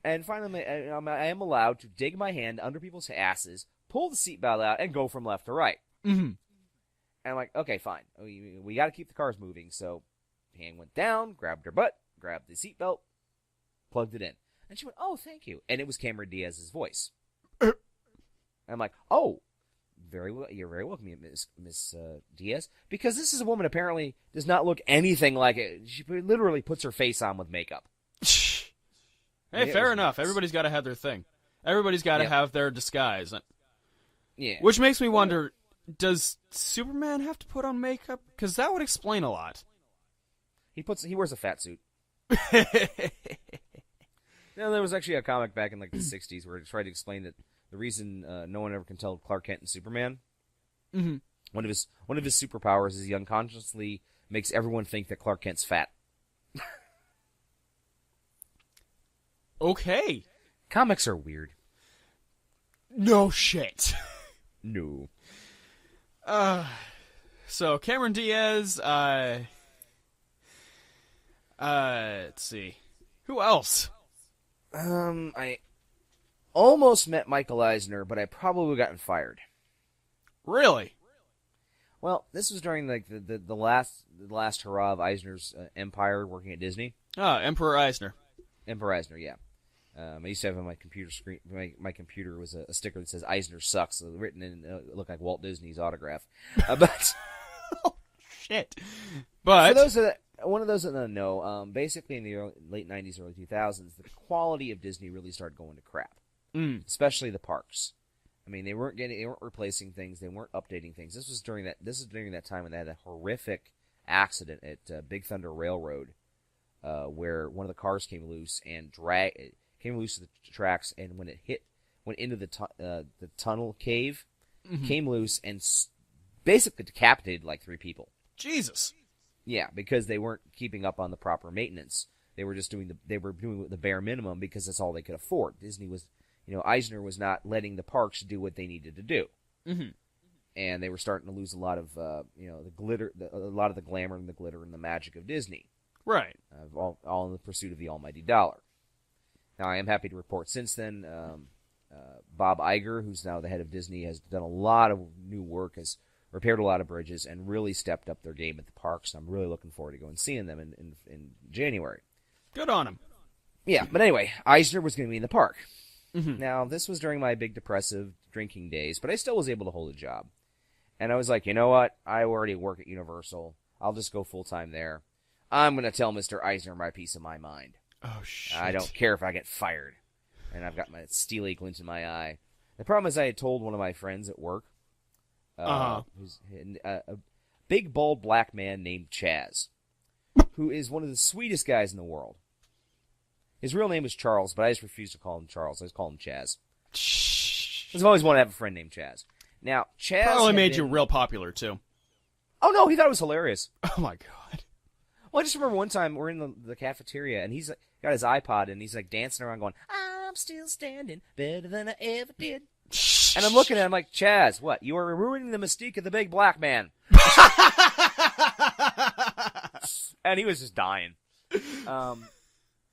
And finally, I am allowed to dig my hand under people's asses, pull the seatbelt out, and go from left to right. Mm-hmm. And I'm like, okay, fine. We got to keep the cars moving. So, hand went down, grabbed her butt, grabbed the seatbelt, plugged it in. And she went, "Oh, thank you." And it was Cameron Diaz's voice. I'm like, "Oh, very well. You're very welcome, Miss Diaz." Because this is a woman apparently does not look anything like it. She literally puts her face on with makeup. Hey, fair enough. Everybody's got to have their thing. Everybody's got to have their disguise. Yeah. Which makes me wonder, does Superman have to put on makeup? Because that would explain a lot. He wears a fat suit. Now, there was actually a comic back in the 60s where it tried to explain that the reason no one ever can tell Clark Kent and Superman, mm-hmm. one of his superpowers is he unconsciously makes everyone think that Clark Kent's fat. Okay. Comics are weird. No shit. No. So Cameron Diaz, let's see. Who else? I almost met Michael Eisner, but I probably would have gotten fired. Really? Well, this was during the last hurrah of Eisner's empire working at Disney. Emperor Eisner. Emperor Eisner, yeah. I used to have on my computer screen. My computer was a sticker that says "Eisner sucks," written in it looked like Walt Disney's autograph. But oh, shit. But one of those that don't know, basically in the late '90s, early 2000s, the quality of Disney really started going to crap. Especially the parks. I mean, they weren't replacing things, they weren't updating things. This is during that time when they had a horrific accident at Big Thunder Railroad, where one of the cars came loose to the tracks, and when it went into the tunnel cave, came loose and basically decapitated like 3 people. Jesus. Yeah, because they weren't keeping up on the proper maintenance. They were just doing the bare minimum because that's all they could afford. Disney was, Eisner was not letting the parks do what they needed to do. Mm-hmm. and they were starting to lose a lot of the glitter, a lot of the glamour and the glitter and the magic of Disney. Right. All in the pursuit of the almighty dollar. Now, I am happy to report since then, Bob Iger, who's now the head of Disney, has done a lot of new work, has repaired a lot of bridges, and really stepped up their game at the parks. I'm really looking forward to going seeing them in January. Good on him. Yeah, but anyway, Eisner was going to be in the park. Mm-hmm. Now, this was during my big depressive drinking days, but I still was able to hold a job. And I was like, you know what? I already work at Universal. I'll just go full-time there. I'm going to tell Mr. Eisner my piece of my mind. Oh, shit. I don't care if I get fired. And I've got my steely glint in my eye. The problem is I had told one of my friends at work, who's a big, bald black man named Chaz, who is one of the sweetest guys in the world. His real name is Charles, but I just refuse to call him Charles. I just call him Chaz. I've always wanted to have a friend named Chaz. Now, Chaz probably made you real popular, too. Oh, no, he thought it was hilarious. Oh, my God. Well, I just remember one time we're in the cafeteria, and he's got his iPod, and he's like dancing around going, I'm still standing better than I ever did. And I'm looking at him like, Chaz, what? You are ruining the mystique of the big black man. And he was just dying.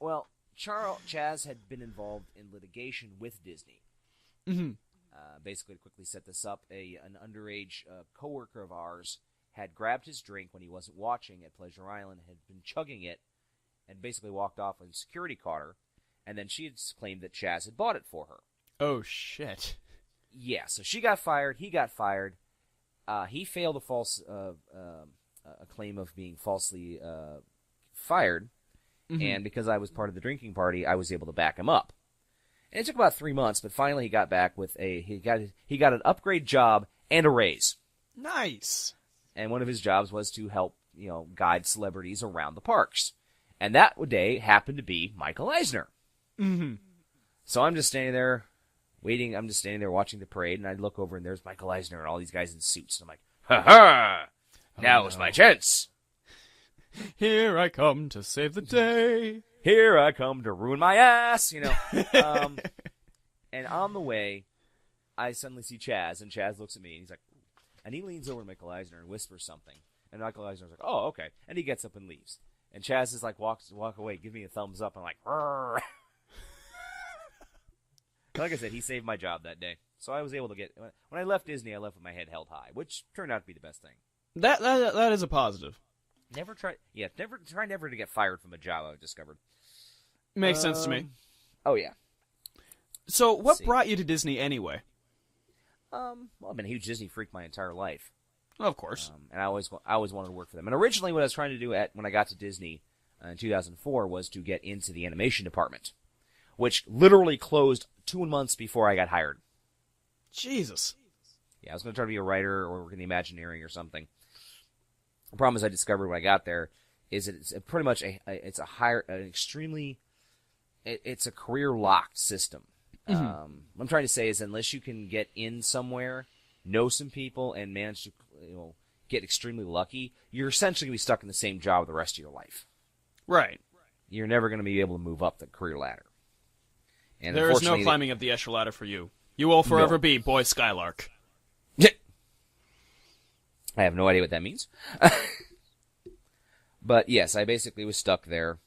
Well, Chaz had been involved in litigation with Disney. Mm-hmm. Basically, to quickly set this up, an underage coworker of ours had grabbed his drink when he wasn't watching at Pleasure Island, had been chugging it, and basically walked off when security caught her, and then she had claimed that Chaz had bought it for her. Oh, shit. Yeah, so she got fired, he got fired. He failed a claim of being falsely fired, Mm-hmm. and because I was part of the drinking party, I was able to back him up. And it took about 3 months, but finally he got back with he got an upgrade job and a raise. Nice. And one of his jobs was to help, guide celebrities around the parks. And that day happened to be Michael Eisner. Mm-hmm. So I'm just standing there waiting. I'm just standing there watching the parade, and I look over, and there's Michael Eisner and all these guys in suits. And I'm like, ha-ha! Now's my chance. Here I come to save the day. Here I come to ruin my ass, And on the way, I suddenly see Chaz, and Chaz looks at me, and he's like, and he leans over to Michael Eisner and whispers something. And Michael Eisner's like, oh, okay. And he gets up and leaves. And Chaz is like, walk away, give me a thumbs up. I'm like, rrr. Like I said, he saved my job that day. So I was able to when I left Disney, I left with my head held high, which turned out to be the best thing. That is a positive. Never try to get fired from a job, I've discovered. Makes sense to me. Oh, yeah. So, what brought you to Disney anyway? Well, I've been a huge Disney freak my entire life. Of course. And I always wanted to work for them. And originally what I was trying to do when I got to Disney in 2004 was to get into the animation department, which literally closed 2 months before I got hired. Jesus. Yeah, I was going to try to be a writer or work in the Imagineering or something. The problem is I discovered when I got there is that it's pretty much it's a career-locked system. Mm-hmm. What I'm trying to say is unless you can get in somewhere, know some people, and manage to get extremely lucky, you're essentially going to be stuck in the same job the rest of your life. Right. You're never going to be able to move up the career ladder. And there is no climbing up the echelon ladder for you. You will forever be Boy Skylark. I have no idea what that means. But yes, I basically was stuck there.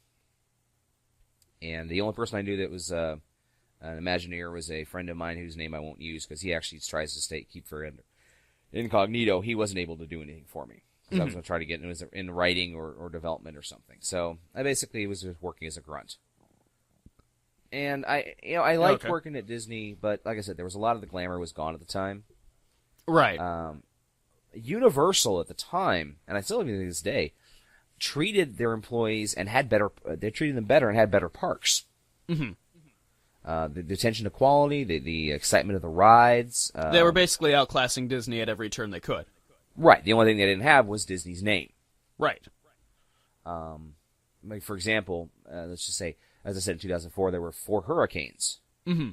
And the only person I knew that was an Imagineer was a friend of mine whose name I won't use because he actually tries to keep for incognito. He wasn't able to do anything for me. Because I was going to try to get in writing or development or something. So I basically was just working as a grunt. And I liked working at Disney, but like I said, there was a lot of the glamour was gone at the time. Right. Universal at the time, and I still even to this day, treated their employees and had better. They treated them better and had better parks. Mm-hmm. The attention to quality, the excitement of the rides. They were basically outclassing Disney at every turn they could. Right. The only thing they didn't have was Disney's name. Right. Like for example, let's just say, as I said in 2004, there were 4 hurricanes. Mm-hmm.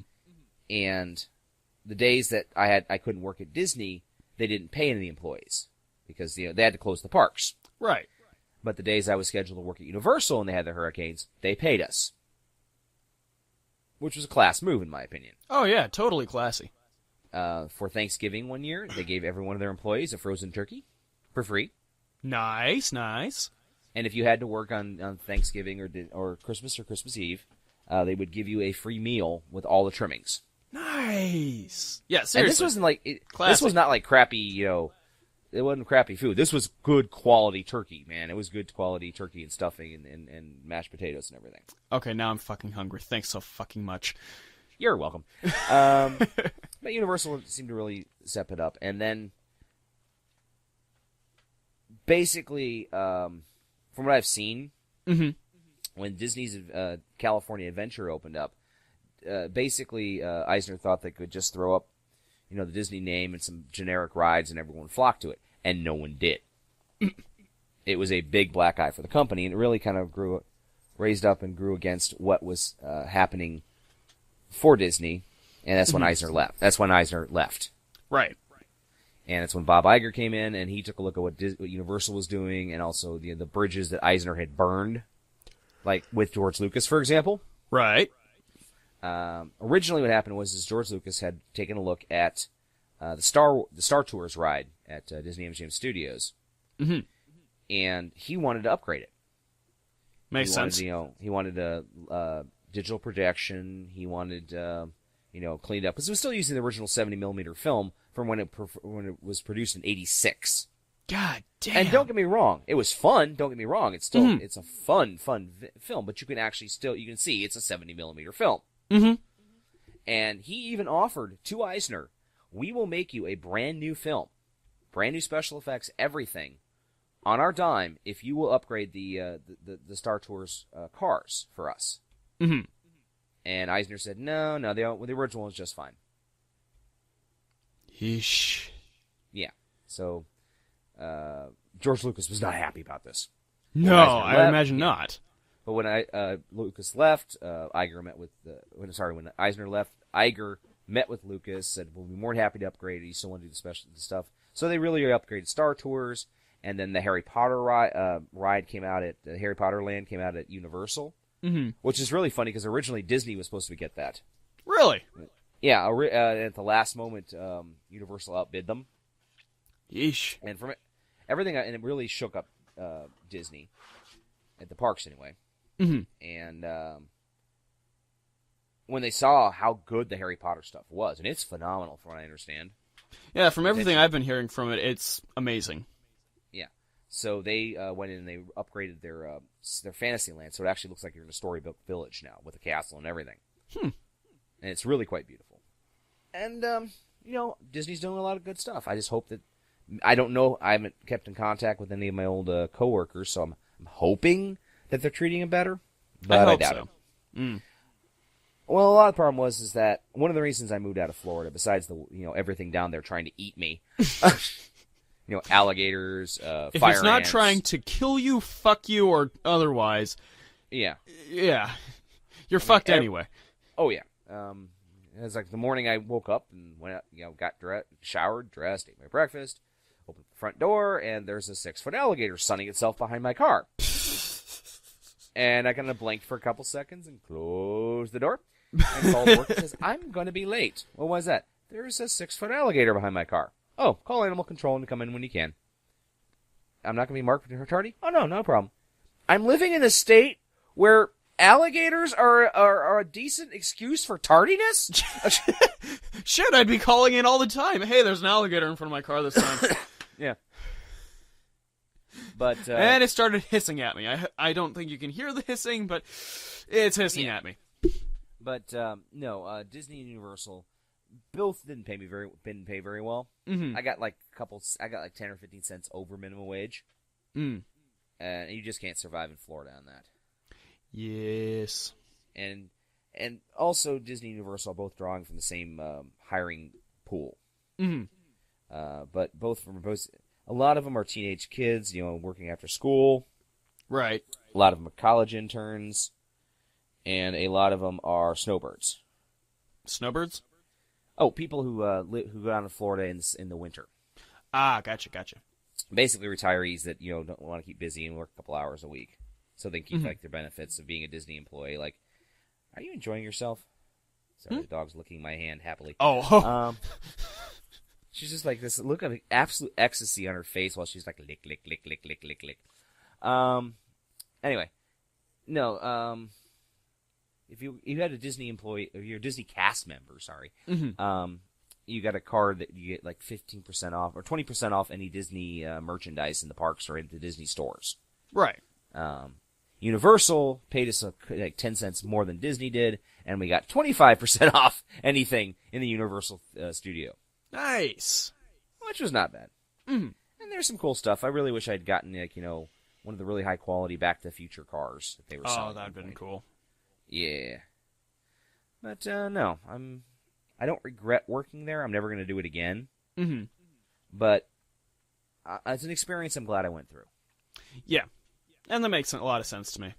And the days that I couldn't work at Disney, they didn't pay any of the employees because they had to close the parks. Right. But the days I was scheduled to work at Universal and they had the hurricanes, they paid us. Which was a class move, in my opinion. Oh, yeah, totally classy. for Thanksgiving one year, they gave every one of their employees a frozen turkey for free. Nice. And if you had to work on Thanksgiving or Christmas Eve, they would give you a free meal with all the trimmings. Nice. Yeah, seriously. And this wasn't like this was not like crappy, it wasn't crappy food. This was good quality turkey, man. It was good quality turkey and stuffing and mashed potatoes and everything. Okay, now I'm fucking hungry. Thanks so fucking much. You're welcome. But Universal seemed to really step it up. And then, basically, from what I've seen, when Disney's California Adventure opened up, basically Eisner thought they could just throw up, the Disney name and some generic rides and everyone flocked to it. And no one did. It was a big black eye for the company, and it really kind of raised up and grew against what was happening for Disney, and that's when Eisner left. Right. And it's when Bob Iger came in, and he took a look at what Universal was doing, and also the bridges that Eisner had burned, like with George Lucas, for example. Right. Originally, what happened was George Lucas had taken a look at the Star Tours ride at Disney MGM Studios, and he wanted to upgrade it. Makes sense. He wanted a digital projection. He wanted cleaned up because it was still using the original 70mm film from when it was produced in '86. God damn. And don't get me wrong, it was fun. Don't get me wrong, it's still it's a fun film, but you can actually you can see it's a 70mm film. And he even offered to Eisner, we will make you a brand new film, brand new special effects, everything, on our dime if you will upgrade the Star Tours cars for us. And Eisner said, no, the original is just fine. Yeesh. Yeah. So George Lucas was not happy about this. No, I imagine not. But when Lucas left, when Eisner left, Iger met with Lucas, said, we'll be more than happy to upgrade it. You still want to do the special stuff. So they really upgraded Star Tours, and then the Harry Potter ride came out at Harry Potter Land came out at Universal, which is really funny because originally Disney was supposed to get that. Really? Yeah. At the last moment, Universal outbid them. Yeesh. And from everything, and it really shook up Disney at the parks anyway. And when they saw how good the Harry Potter stuff was, and it's phenomenal from what I understand. Yeah, from everything I've been hearing from it, it's amazing. Yeah. So they went in and they upgraded their Fantasyland, so it actually looks like you're in a storybook village now with a castle and everything. And it's really quite beautiful. And Disney's doing a lot of good stuff. I just hope that I don't know. I haven't kept in contact with any of my old coworkers, so I'm hoping that they're treating him better. But I doubt it. Well, a lot of the problem is that one of the reasons I moved out of Florida, besides the everything down there trying to eat me, alligators, if fire it's not ants. trying to kill you, fuck you, or otherwise, yeah, you're fucked anyway. Oh yeah. It was like the morning I woke up and went out, got showered, dressed, ate my breakfast, opened the front door, and there's a 6-foot alligator sunning itself behind my car. And I kind of blinked for a couple seconds and closed the door. And called work and says, I'm going to be late. Well, why is that? There's a 6-foot alligator behind my car. Oh, call animal control and come in when you can. I'm not going to be marked for tardy? Oh, no problem. I'm living in a state where alligators are a decent excuse for tardiness? Shit, I'd be calling in all the time. Hey, there's an alligator in front of my car this time. Yeah. But and it started hissing at me. I don't think you can hear the hissing, but it's hissing at me. But no, Disney and Universal both didn't pay very well. I got like 10 or 15 cents over minimum wage. And you just can't survive in Florida on that. Yes. And also Disney and Universal are both drawing from the same hiring pool. But a lot of them are teenage kids, working after school. Right. A lot of them are college interns, and a lot of them are snowbirds. Snowbirds? Oh, people who go down to Florida in the winter. Ah, gotcha. Basically, retirees that don't want to keep busy and work a couple hours a week, so they keep their benefits of being a Disney employee. Like, are you enjoying yourself? Sorry, the dog's licking my hand happily. Oh. She's just like this look of absolute ecstasy on her face while she's like lick, lick, lick, lick, lick, lick, lick. Anyway, no. If you had a Disney employee, or you're a Disney cast member, sorry, you got a card that you get like 15% off or 20% off any Disney merchandise in the parks or in the Disney stores. Right. Universal paid us like 10 cents more than Disney did, and we got 25% off anything in the Universal studio. Nice. Which was not bad. Mm-hmm. And there's some cool stuff. I really wish I'd gotten, like, one of the really high quality Back to the Future cars that they were selling. Oh, that'd been cool. Yeah. But, no. I don't regret working there. I'm never going to do it again. Mm-hmm. But it's an experience I'm glad I went through. Yeah. And that makes a lot of sense to me.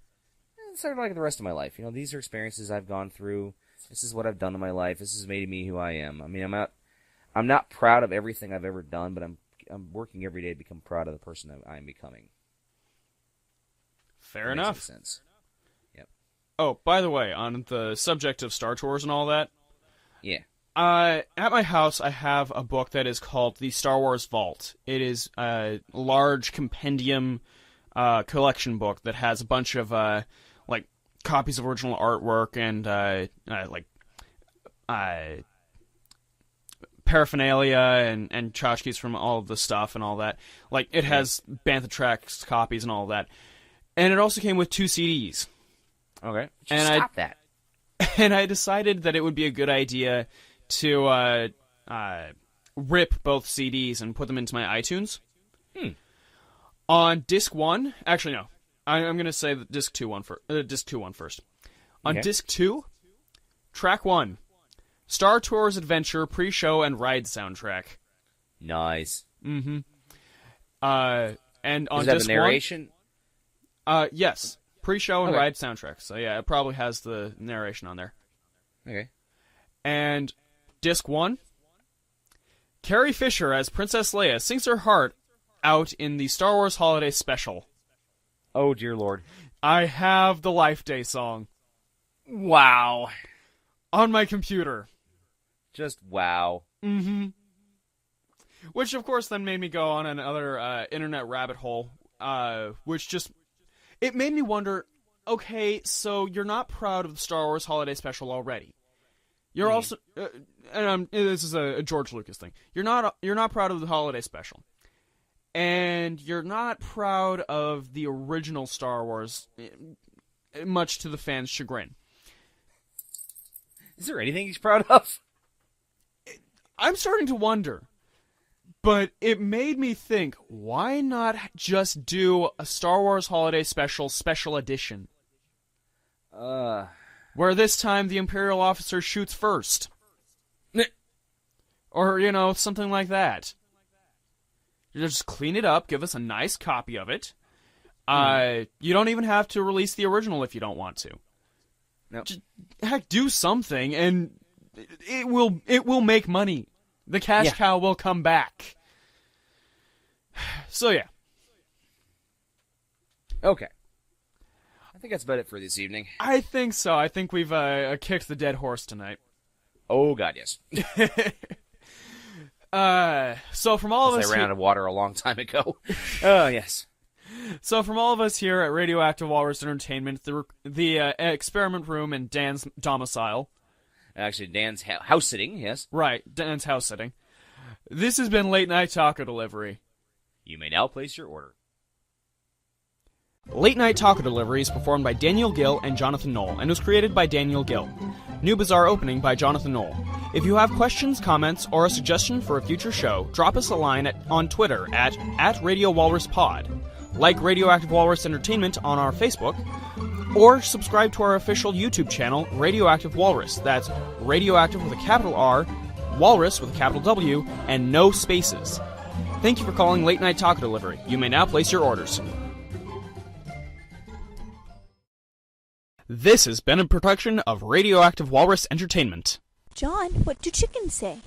It's sort of like the rest of my life. These are experiences I've gone through. This is what I've done in my life. This has made me who I am. I mean, I'm not proud of everything I've ever done, but I'm working every day to become proud of the person that I'm becoming. Fair enough. Makes sense. Yep. Oh, by the way, on the subject of Star Tours and all that, yeah. At my house, I have a book that is called The Star Wars Vault. It is a large compendium collection book that has a bunch of like copies of original artwork and paraphernalia and tchotchkes from all of the stuff and all that. Like, it has Bantha Tracks copies and all that. And it also came with 2 CDs. Okay. Stop that. And I decided that it would be a good idea to rip both CDs and put them into my iTunes. On disc 1, actually no, I'm going to say disc 2 one first. On disc 2, track 1, Star Tours Adventure pre-show and ride soundtrack. Nice. Mm-hmm. And on Does it have disc a narration? 1, yes, pre-show and Okay. ride soundtrack. So yeah, it probably has the narration on there. Okay. And disc 1, Carrie Fisher as Princess Leia sings her heart out in the Star Wars Holiday Special. Oh, dear Lord. I have the Life Day song. Wow. On my computer. Just wow. Mm-hmm. Which, of course, then made me go on another internet rabbit hole, which just... It made me wonder, okay, so you're not proud of the Star Wars Holiday Special already. You're also... and this is a George Lucas thing. You're not proud of the Holiday Special. And you're not proud of the original Star Wars, much to the fans' chagrin. Is there anything he's proud of? I'm starting to wonder. But it made me think, why not just do a Star Wars Holiday Special edition? Where this time the Imperial officer shoots first. Or, something like that. Just clean it up, give us a nice copy of it. You don't even have to release the original if you don't want to. No. Just, heck, do something, and it will make money. The cash cow will come back. So, yeah. Okay. I think that's about it for this evening. I think so. I think we've kicked the dead horse tonight. Oh, God, yes. So from all of us... I ran out of water a long time ago. Oh, yes. So from all of us here at Radioactive Walrus Entertainment, the experiment room and Dan's domicile... Actually, Dan's house sitting, yes. Right, Dan's house sitting. This has been Late Night Taco Delivery. You may now place your order. Late Night Taco Delivery is performed by Daniel Gill and Jonathan Knoll, and was created by Daniel Gill. New Bizarre opening by Jonathan Knoll. If you have questions, comments, or a suggestion for a future show, drop us a line on Twitter at Radio Walrus Pod. Like Radioactive Walrus Entertainment on our Facebook, or subscribe to our official YouTube channel, Radioactive Walrus. That's Radioactive with a capital R, Walrus with a capital W, and no spaces. Thank you for calling Late Night Taco Delivery. You may now place your orders. This has been a production of Radioactive Walrus Entertainment. John, what do chickens say?